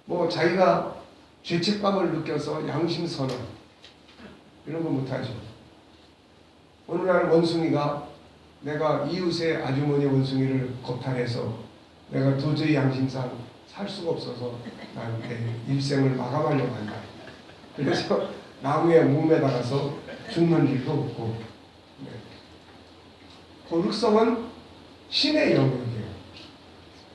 뭐 자기가 죄책감을 느껴서 양심 선언 이런 거 못하죠. 어느 날 원숭이가 내가 이웃의 아주머니 원숭이를 겁탈해서 내가 도저히 양심상 살 수가 없어서 난 내 일생을 마감하려고 한다. 그래서 나무에 목매달아서 죽는 일도 없고, 거룩성은 신의 영역이에요.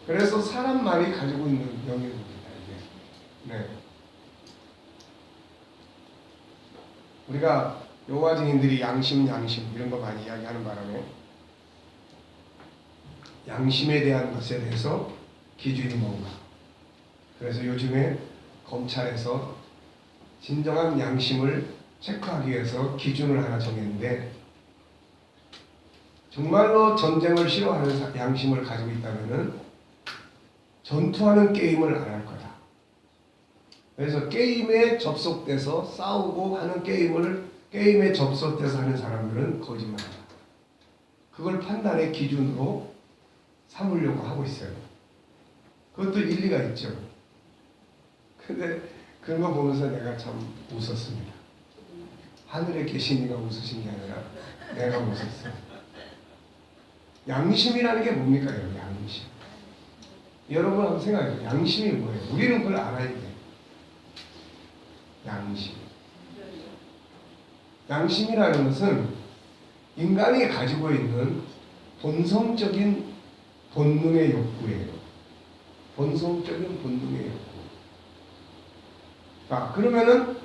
그래서 사람만이 가지고 있는 영역입니다. 이게. 네. 우리가 여호와 증인들이 양심 이런 거 많이 이야기하는 바람에 양심에 대한 것에 대해서 기준이 뭔가. 그래서 요즘에 검찰에서 진정한 양심을 체크하기 위해서 기준을 하나 정했는데, 정말로 전쟁을 싫어하는 양심을 가지고 있다면은 전투하는 게임을 안 할 거다. 그래서 게임에 접속돼서 싸우고 하는 게임을 게임에 접속돼서 하는 사람들은 거짓말이다. 그걸 판단의 기준으로 삼으려고 하고 있어요. 그것도 일리가 있죠. 근데 그런 거 보면서 내가 참 웃었습니다. 하늘에 계신 이가 웃으신 게 아니라 내가 웃었어. 양심이라는 게 뭡니까? 여러분, 양심. 여러분 한번 생각해요. 양심이 뭐예요? 우리는 그걸 알아야 돼. 양심. 양심이라는 것은 인간이 가지고 있는 본성적인 본능의 욕구예요. 본성적인 본능의 욕구. 자, 그러면은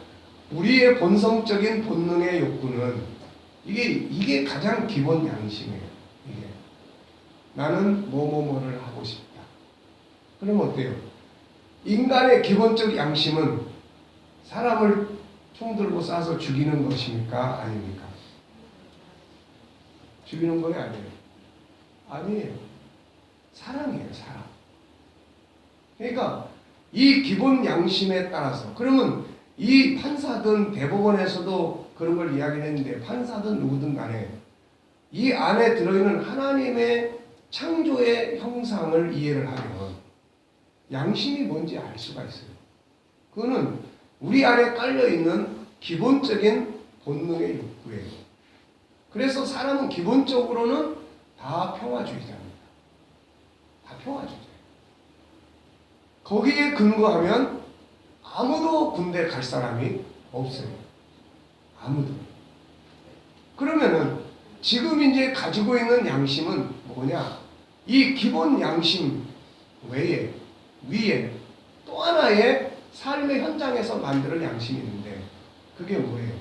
우리의 본성적인 본능의 욕구는 이게 가장 기본 양심이에요. 이게 나는 뭐뭐뭐를 하고 싶다. 그럼 어때요? 인간의 기본적 양심은 사람을 총 들고 쏴서 죽이는 것입니까? 아닙니까? 죽이는 건 아니에요. 아니에요. 사랑이에요, 사랑. 그러니까 이 기본 양심에 따라서, 그러면 이 판사든 대법원에서도 그런 걸 이야기했는데, 판사든 누구든 간에 이 안에 들어있는 하나님의 창조의 형상을 이해를 하면 양심이 뭔지 알 수가 있어요. 그거는 우리 안에 깔려있는 기본적인 본능의 욕구예요. 그래서 사람은 기본적으로는 다 평화주의자입니다. 다 평화주의자. 거기에 근거하면 아무도 군대 갈 사람이 없어요. 아무도. 그러면은 지금 이제 가지고 있는 양심은 뭐냐? 이 기본 양심 외에, 위에 또 하나의 삶의 현장에서 만드는 양심이 있는데, 그게 뭐예요?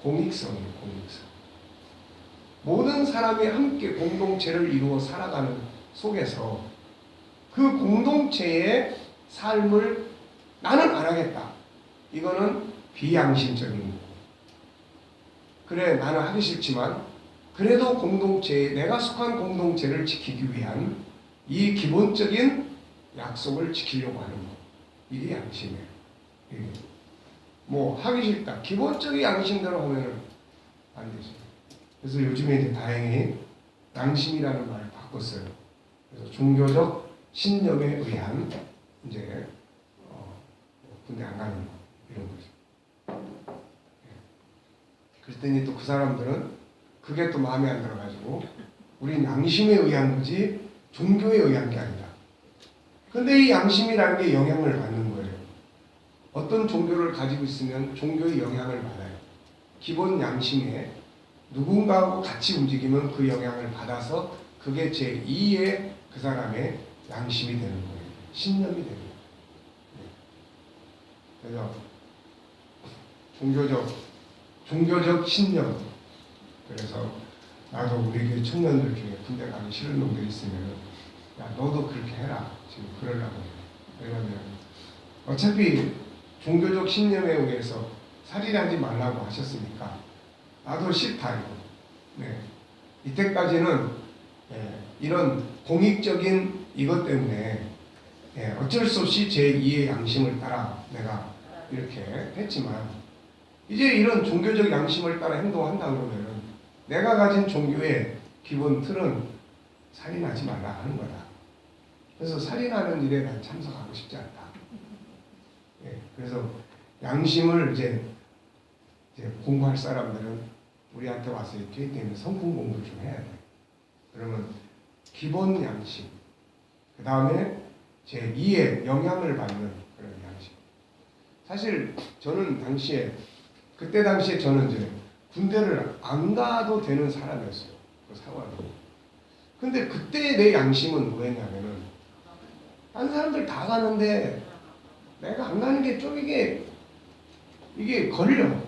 공익성이에요, 공익성. 모든 사람이 함께 공동체를 이루어 살아가는 속에서 그 공동체의 삶을 나는 안 하겠다. 이거는 비양심적인 거고. 그래, 나는 하기 싫지만 그래도 공동체에, 내가 속한 공동체를 지키기 위한 이 기본적인 약속을 지키려고 하는 거. 이게 양심이에요. 이게. 뭐 하기 싫다. 기본적인 양심대로 하면은 안 되죠. 그래서 요즘에 이제 다행히 양심이라는 말을 바꿨어요. 그래서 종교적 신념에 의한 이제 군대 안 가는 거, 이런 거죠. 그랬더니 또 그 사람들은 그게 또 마음에 안 들어가지고 우린 양심에 의한 거지 종교에 의한 게 아니다. 근데 이 양심이라는 게 영향을 받는 거예요. 어떤 종교를 가지고 있으면 종교의 영향을 받아요. 기본 양심에 누군가하고 같이 움직이면 그 영향을 받아서 그게 제2의 그 사람의 양심이 되는 거예요. 신념이 되는 거예요. 그래서 종교적 신념. 그래서 나도 우리 교회 청년들 중에 군대 가기 싫은 놈들이 있으면 야, 너도 그렇게 해라. 지금 그러려고 해요. 왜냐면 어차피 종교적 신념에 의해서 살인하지 말라고 하셨으니까 나도 싫다 이거. 네. 이때까지는 이런 공익적인 이것 때문에 어쩔 수 없이 제2의 양심을 따라 내가 이렇게 했지만, 이제 이런 종교적 양심을 따라 행동한다 그러면 내가 가진 종교의 기본 틀은 살인하지 말라 하는 거다. 그래서 살인하는 일에 난 참석하고 싶지 않다. 그래서 양심을 이제 공부할 사람들은 우리한테 와서 이렇게 때문에 성품 공부를 좀 해야 돼. 그러면 기본 양심, 그 다음에 제2의 영향을 받는 그런 양심. 사실 저는 그때 당시에 저는 이제 군대를 안 가도 되는 사람이었어요. 그 상황이. 근데 그때 내 양심은 뭐였냐면은 딴 사람들 다 가는데 내가 안 가는 게 좀 이게 걸려.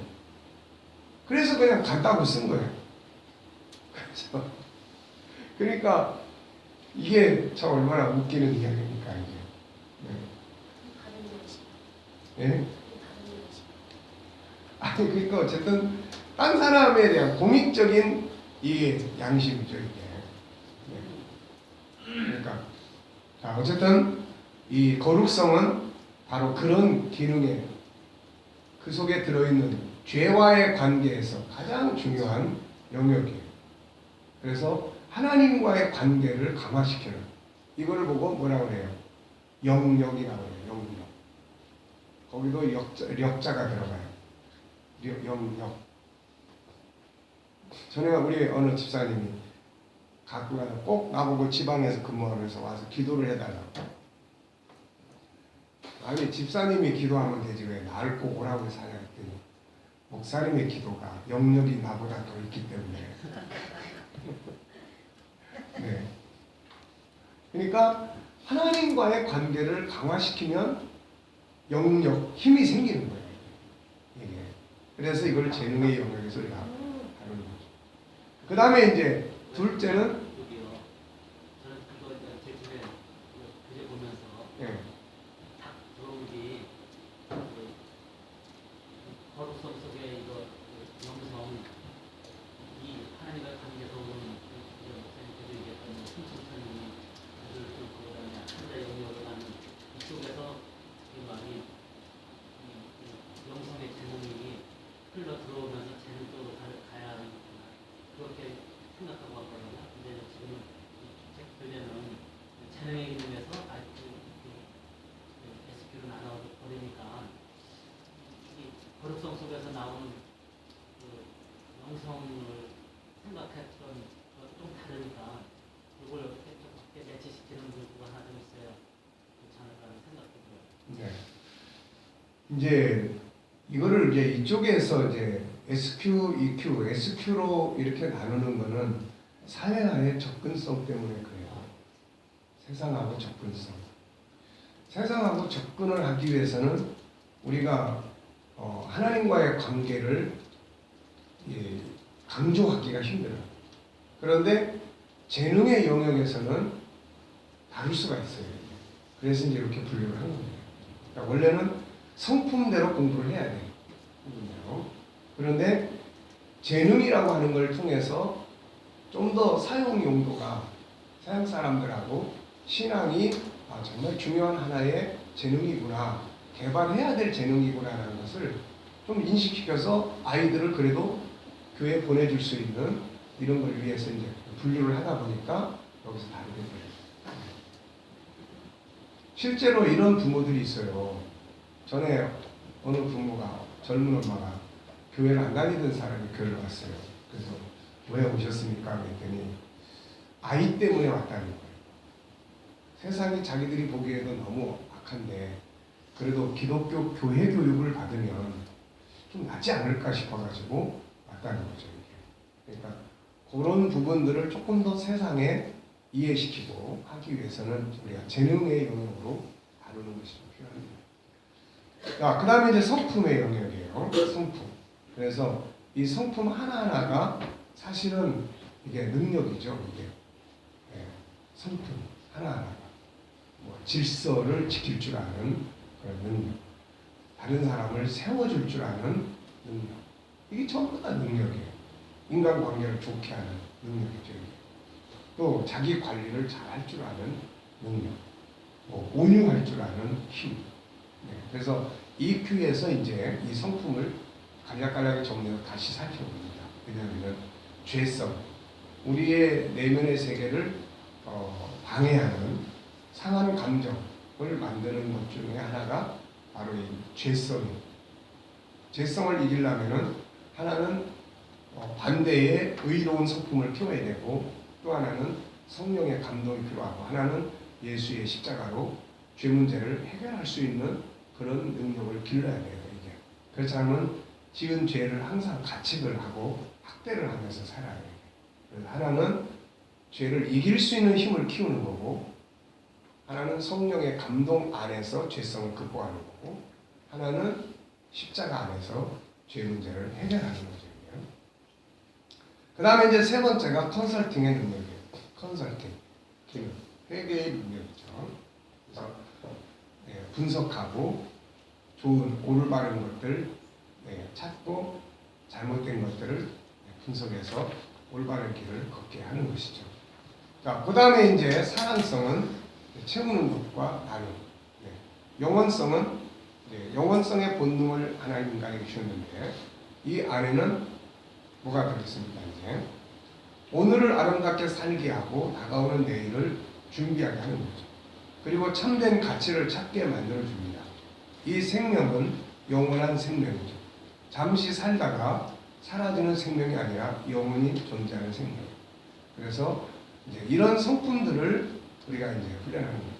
그래서 그냥 간다고 쓴 거예요. 그러니까 이게 참 얼마나 웃기는 이야기입니까 이게. 네. 아니 그러니까 어쨌든 딴 사람에 대한 공익적인 이 양심이죠 이게. 그러니까 자 어쨌든 이 거룩성은 바로 그런 기능에 그 속에 들어있는 죄와의 관계에서 가장 중요한 영역이에요. 그래서 하나님과의 관계를 강화시키는 이거를 보고 뭐라고 해요? 영역이라고 해요. 영역. 거기도 력자가 들어가요. 영역. 전에 우리 어느 집사님이 가끔가다 꼭 나보고 지방에서 근무하면서 와서 기도를 해달라고. 아니 집사님이 기도하면 되지 왜 나를 꼭 오라고 해서 하냐 했더니 목사님의 기도가 영역이 나보다 더 있기 때문에. 네. 그러니까 하나님과의 관계를 강화시키면 영역, 힘이 생기는 거예요. 이게. 그래서 이걸 재능의 영역에서 우리가 다루는 거죠. 그 다음에 이제 둘째는 여기요. 저는 그거 제 집에 그제 보면서 예. 딱 들어오기 거룩성 속에 이거 영성 이 하나님과 관계에서 오는 목사님께서 얘기했던 승천천이 아들 그다음에 하늘의 영역으로 가는 이쪽에서 이 말이 영성의 재능이 흘러 들어오면서 재능 쪽으로 가야 하는구나 그렇게 생각하고 왔거든요. 근데 지금 책 보면은 재능의 이름에서 아직도 SQ를 나눠 버리니까 이 거룩성 속에서 나오는 그 영성을 생각했던 좀 다르니까 이걸 어떻게 좀 어떻게 매치시키는 문구가 하나 좀 있어요. 괜찮을까라는 생각이 들어요. 이제 이거를 이제 이쪽에서 이제 SQ, EQ, SQ로 이렇게 나누는 거는 사회와의 접근성 때문에 그래요. 세상하고 접근성. 세상하고 접근을 하기 위해서는 우리가 하나님과의 관계를 강조하기가 힘들어요. 그런데 재능의 영역에서는 다룰 수가 있어요. 그래서 이제 이렇게 분류를 하는 거예요. 그러니까 원래는 성품대로 공부를 해야 돼요. 성품대로. 그런데 재능이라고 하는 걸 통해서 좀 더 사용 용도가 서양 사람들하고 신앙이 정말 중요한 하나의 재능이구나, 개발해야 될 재능이구나라는 것을 좀 인식시켜서 아이들을 그래도 교회에 보내줄 수 있는 이런 걸 위해서 이제 분류를 하다 보니까 여기서 다르게 돼요. 실제로 이런 부모들이 있어요. 전에 어느 부모가 젊은 엄마가 교회를 안 다니던 사람이 교회를 왔어요. 그래서 왜 오셨습니까? 그랬더니 아이 때문에 왔다는 거예요. 세상이 자기들이 보기에도 너무 악한데 그래도 기독교 교회 교육을 받으면 좀 낫지 않을까 싶어가지고 왔다는 거죠. 이게. 그러니까 그런 부분들을 조금 더 세상에 이해시키고 하기 위해서는 우리가 재능의 영역으로 다루는 것이 좀 필요합니다. 그 다음에 이제 성품의 영역이에요. 성품. 그래서 이 성품 하나하나가 사실은 이게 능력이죠. 이게 성품 하나하나가 질서를 지킬 줄 아는 그런 능력, 다른 사람을 세워줄 줄 아는 능력. 이게 전부 다 능력이에요. 인간관계를 좋게 하는 능력이죠. 또 자기 관리를 잘할 줄 아는 능력, 온유할 줄 아는 힘. 그래서 EQ에서 이제 이 성품을 간략간략하게 정리해서 다시 살펴봅니다. 왜냐하면 죄성, 우리의 내면의 세계를 방해하는 상한 감정을 만드는 것 중에 하나가 바로 이 죄성이에요. 죄성을 이기려면은 하나는 반대의 의로운 성품을 키워야 되고 또 하나는 성령의 감동이 필요하고 하나는 예수의 십자가로 죄 문제를 해결할 수 있는 그런 능력을 길러야 돼요. 이게. 그렇지 않으면 지은 죄를 항상 가책을 하고 학대를 하면서 살아야 돼요. 그래서 하나는 죄를 이길 수 있는 힘을 키우는 거고 하나는 성령의 감동 안에서 죄성을 극복하는 거고 하나는 십자가 안에서 죄 문제를 해결하는 거죠. 그 다음에 이제 세 번째가 컨설팅의 능력이에요. 컨설팅, 회계의 능력이죠. 그래서 분석하고 좋은 올바른 것들 찾고 잘못된 것들을 분석해서 올바른 길을 걷게 하는 것이죠. 자, 그 다음에 이제 사랑성은 채우는 것과 나눔. 영원성은 영원성의 본능을 하나님 인간에게 주셨는데 이 안에는 뭐가 들어있습니까? 이제 오늘을 아름답게 살게 하고 다가오는 내일을 준비하게 하는 거죠. 그리고 참된 가치를 찾게 만들어줍니다. 이 생명은 영원한 생명이죠. 잠시 살다가 사라지는 생명이 아니라 영원히 존재하는 생명. 그래서 이제 이런 성품들을 우리가 이제 훈련하는 거예요.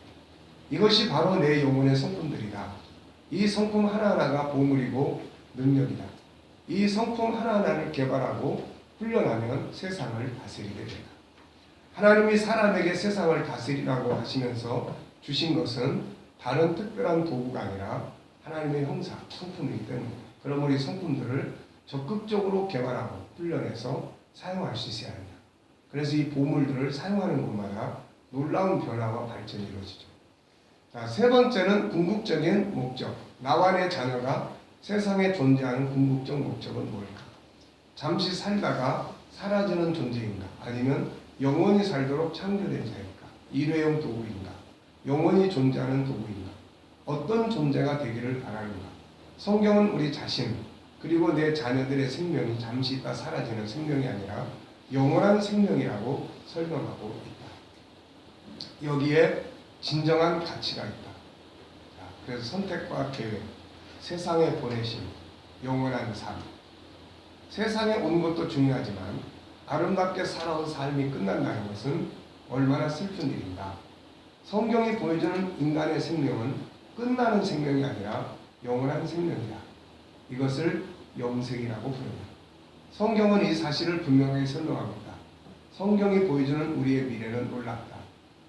이것이 바로 내 영혼의 성품들이다. 이 성품 하나하나가 보물이고 능력이다. 이 성품 하나하나를 개발하고 훈련하면 세상을 다스리게 된다. 하나님이 사람에게 세상을 다스리라고 하시면서 주신 것은 다른 특별한 도구가 아니라 하나님의 형상, 성품이기 때문에 그러므로 이 성품들을 적극적으로 개발하고 훈련해서 사용할 수 있어야 합니다. 그래서 이 보물들을 사용하는 곳마다 놀라운 변화와 발전이 이루어지죠. 자, 세 번째는 궁극적인 목적. 나와 내 자녀가 세상에 존재하는 궁극적 목적은 뭘까? 잠시 살다가 사라지는 존재인가? 아니면 영원히 살도록 창조된 자일까? 일회용 도구인가? 영원히 존재하는 도구인가? 어떤 존재가 되기를 바라는가? 성경은 우리 자신 그리고 내 자녀들의 생명이 잠시 있다 사라지는 생명이 아니라 영원한 생명이라고 설명하고 있다. 여기에 진정한 가치가 있다. 자, 그래서 선택과 계획, 세상에 보내심, 영원한 삶. 세상에 온 것도 중요하지만 아름답게 살아온 삶이 끝난다는 것은 얼마나 슬픈 일인가. 성경이 보여주는 인간의 생명은 끝나는 생명이 아니라 영원한 생명이다. 이것을 영생이라고 부릅니다. 성경은 이 사실을 분명하게 설명합니다. 성경이 보여주는 우리의 미래는 놀랍다.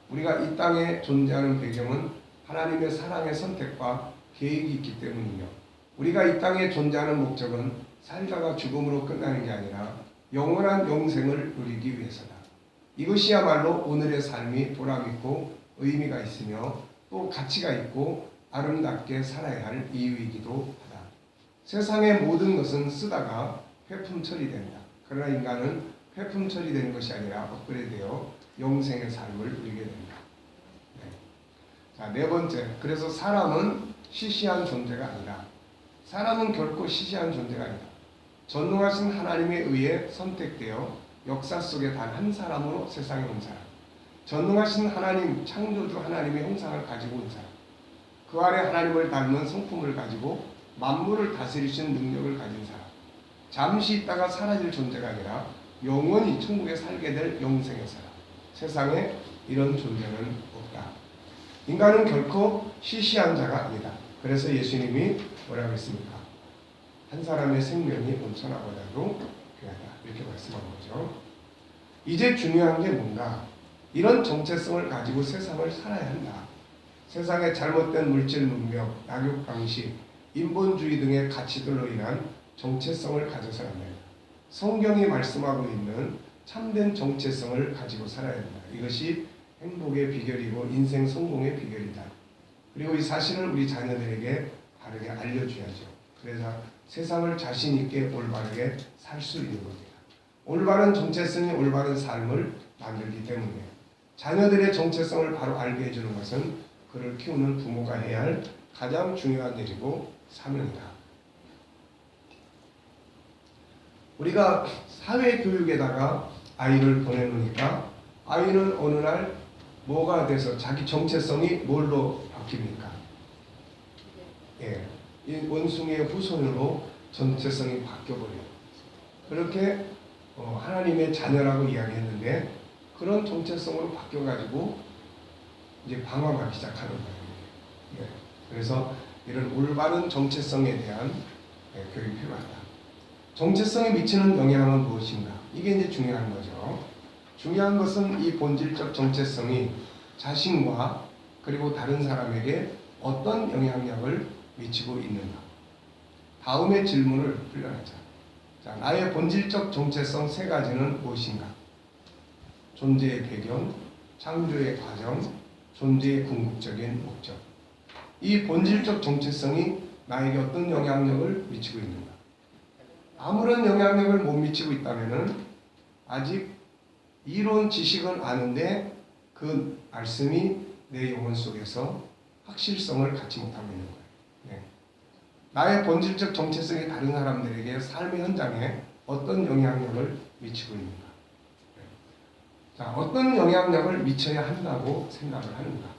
우리가 이 땅에 존재하는 배경은 하나님의 사랑의 선택과 계획이 있기 때문이며 우리가 이 땅에 존재하는 목적은 살다가 죽음으로 끝나는 게 아니라 영원한 영생을 누리기 위해서다. 이것이야말로 오늘의 삶이 보람있고 의미가 있으며 또 가치가 있고 아름답게 살아야 할 이유이기도 하다. 세상의 모든 것은 쓰다가 회품 처리된다. 그러나 인간은 회품 처리되는 것이 아니라 업그레이드되어 영생의 삶을 누리게 된다. 네. 자, 네 번째. 그래서 사람은 시시한 존재가 아니라 사람은 결코 시시한 존재가 아니다. 전능하신 하나님에 의해 선택되어 역사 속에 단 한 사람으로 세상에 온 사람. 전능하신 하나님, 창조주 하나님의 형상을 가지고 온 사람. 그 아래 하나님을 닮은 성품을 가지고 만물을 다스리신 능력을 가진 사람. 잠시 있다가 사라질 존재가 아니라 영원히 천국에 살게 될 영생의 사람. 세상에 이런 존재는 없다. 인간은 결코 시시한 자가 아니다. 그래서 예수님이 뭐라고 했습니까? 한 사람의 생명이 온천하보다도 귀하다. 이렇게 말씀한 거죠. 이제 중요한 게 뭔가? 이런 정체성을 가지고 세상을 살아야 한다. 세상의 잘못된 물질 문명, 낙욕 방식, 인본주의 등의 가치들로 인한 정체성을 가져서는 안 된다. 성경이 말씀하고 있는 참된 정체성을 가지고 살아야 된다. 이것이 행복의 비결이고 인생 성공의 비결이다. 그리고 이 사실을 우리 자녀들에게 바르게 알려줘야죠. 그래서 세상을 자신 있게 올바르게 살 수 있는 겁니다. 올바른 정체성이 올바른 삶을 만들기 때문에 자녀들의 정체성을 바로 알게 해주는 것은 그를 키우는 부모가 해야 할 가장 중요한 일이고 사명이다. 우리가 사회교육에다가 아이를 보내놓으니까 아이는 어느 날 뭐가 돼서 자기 정체성이 뭘로 바뀝니까? 예, 이 원숭이의 후손으로 정체성이 바뀌어버려요. 그렇게 하나님의 자녀라고 이야기했는데 그런 정체성으로 바뀌어가지고 이제 방황하기 시작하는 거예요. 예, 그래서 이런 올바른 정체성에 대한 교육이 필요하다. 정체성에 미치는 영향은 무엇인가? 이게 이제 중요한 거죠. 중요한 것은 이 본질적 정체성이 자신과 그리고 다른 사람에게 어떤 영향력을 미치고 있는가. 다음의 질문을 훈련하자. 자, 나의 본질적 정체성 세 가지는 무엇인가? 존재의 배경, 창조의 과정, 존재의 궁극적인 목적. 이 본질적 정체성이 나에게 어떤 영향력을 미치고 있는가? 아무런 영향력을 못 미치고 있다면 아직 이론 지식은 아는데 그 말씀이 내 영혼 속에서 확실성을 갖지 못하고 있는 거예요. 네. 나의 본질적 정체성이 다른 사람들에게 삶의 현장에 어떤 영향력을 미치고 있는가? 자, 어떤 영향력을 미쳐야 한다고 생각을 하는가?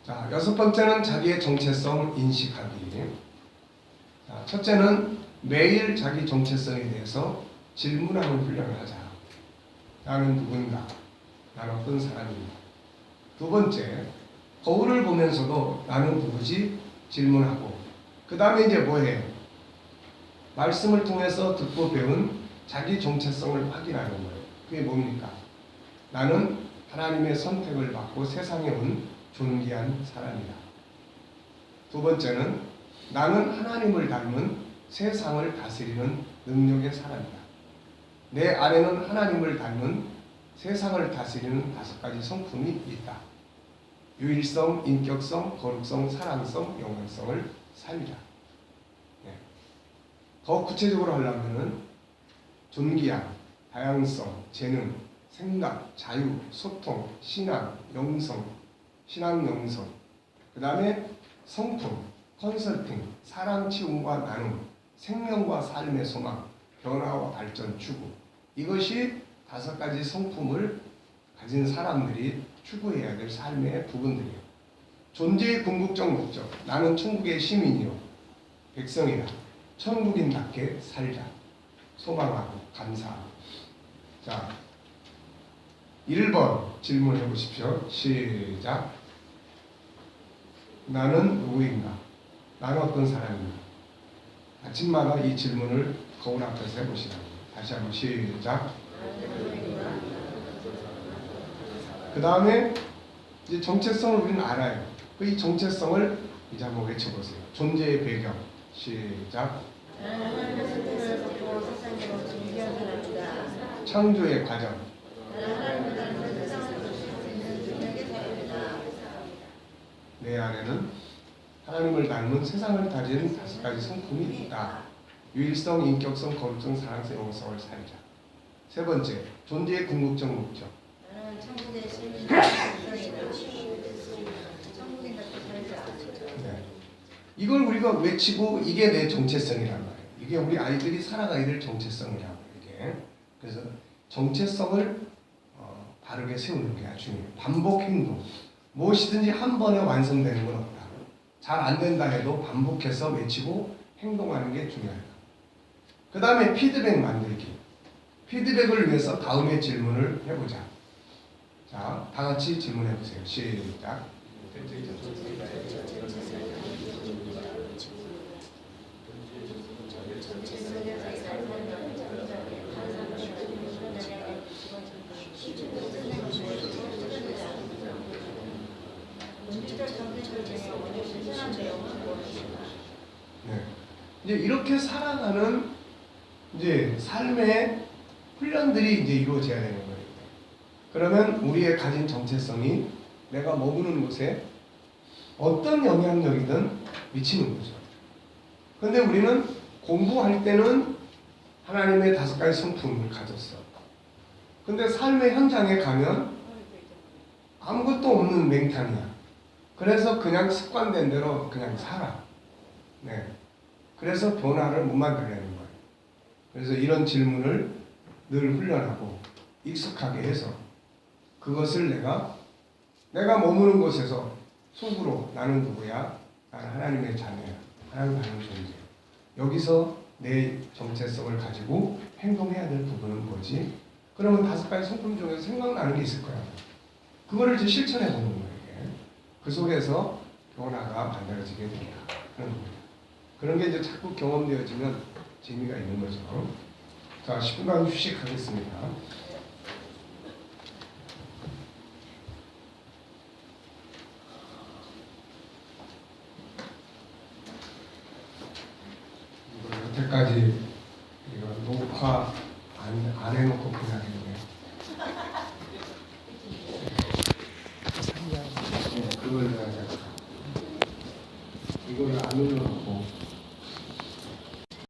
자, 여섯 번째는 자기의 정체성 인식하기. 자, 첫째는 매일 자기 정체성에 대해서 질문하는 훈련을 하자. 나는 누군가? 나는 어떤 사람인가? 두 번째, 거울을 보면서도 나는 누구지? 질문하고, 그 다음에 이제 뭐해요? 말씀을 통해서 듣고 배운 자기 정체성을 확인하는 거예요. 그게 뭡니까? 나는 하나님의 선택을 받고 세상에 온 존귀한 사람이다. 두 번째는 나는 하나님을 닮은 세상을 다스리는 능력의 사람이다. 내 안에는 하나님을 닮은 세상을 다스리는 5가지 성품이 있다. 유일성, 인격성, 거룩성, 사랑성, 영원성을 살리라. 네. 더 구체적으로 하려면은 존귀함, 다양성, 재능, 생각, 자유, 소통, 신앙, 영성, 신앙 영성, 그 다음에 성품, 컨설팅, 사랑, 치움과 나눔, 생명과 삶의 소망, 변화와 발전, 추구. 이것이 5가지 성품을 가진 사람들이 추구해야 될 삶의 부분들이에요. 존재의 궁극적 목적, 나는 천국의 시민이요 백성이라 천국인답게 살자. 소망하고 감사하고. 자, 1번 질문해 보십시오. 시작. 나는 누구인가? 나는 어떤 사람인가? 아침마다 이 질문을 거울 앞에서 해보시라고. 다시 한번 시작. 그 다음에 이제 정체성을 우리는 알아요. 이 정체성을 이제 한번 외쳐보세요. 존재의 배경. 시작. 창조의 과정. 내 안에는 하나님을 닮은 세상을 다지는 5가지 성품이 있다. 유일성, 인격성, 거룩성, 사랑성, 영성을 살자. 세 번째, 존재의 궁극적 목적. 천국의 시민이 천국인답게 살자. 네. 이걸 우리가 외치고 이게 내 정체성이란 말이에요. 이게 우리 아이들이 살아가야 될 정체성이란 말이에요. 그래서 정체성을 바르게 세우는 게 아주 중요해요. 반복 행동. 무엇이든지 한 번에 완성되는 건 없다. 잘 안 된다 해도 반복해서 외치고 행동하는 게 중요하다. 그 다음에 피드백 만들기. 피드백을 위해서 다음의 질문을 해보자. 자, 다 같이 질문해 보세요. 시작. 네. 이제 이렇게 살아가는 이제 삶의 훈련들이 이제 이루어져야 되는 거예요. 그러면 우리의 가진 정체성이 내가 머무는 곳에 어떤 영향력이든 미치는 거죠. 그런데 우리는 공부할 때는 하나님의 5가지 성품을 가졌어. 근데 삶의 현장에 가면 아무것도 없는 맹탕이야. 그래서 그냥 습관된 대로 그냥 살아. 네. 그래서 변화를 못 만들려는 거예요. 그래서 이런 질문을 늘 훈련하고 익숙하게 해서 그것을 내가 머무는 곳에서 속으로 나는 누구야? 나는 하나님의 자녀야. 하나님 하는 존재. 여기서 내 정체성을 가지고 행동해야 될 부분은 뭐지? 그러면 5가지 성품 중에서 생각나는 게 있을 거야. 그거를 이제 실천해 보는 거예요. 그 속에서 변화가 만들어지게 된다. 그런 겁니다. 그런 게 이제 자꾸 경험되어지면 재미가 있는 거죠. 자, 10분간 휴식하겠습니다. 여태까지 이거 녹화 안 해놓고 그냥 했네요. 네, 그걸 내가 이거를 안 올려놓고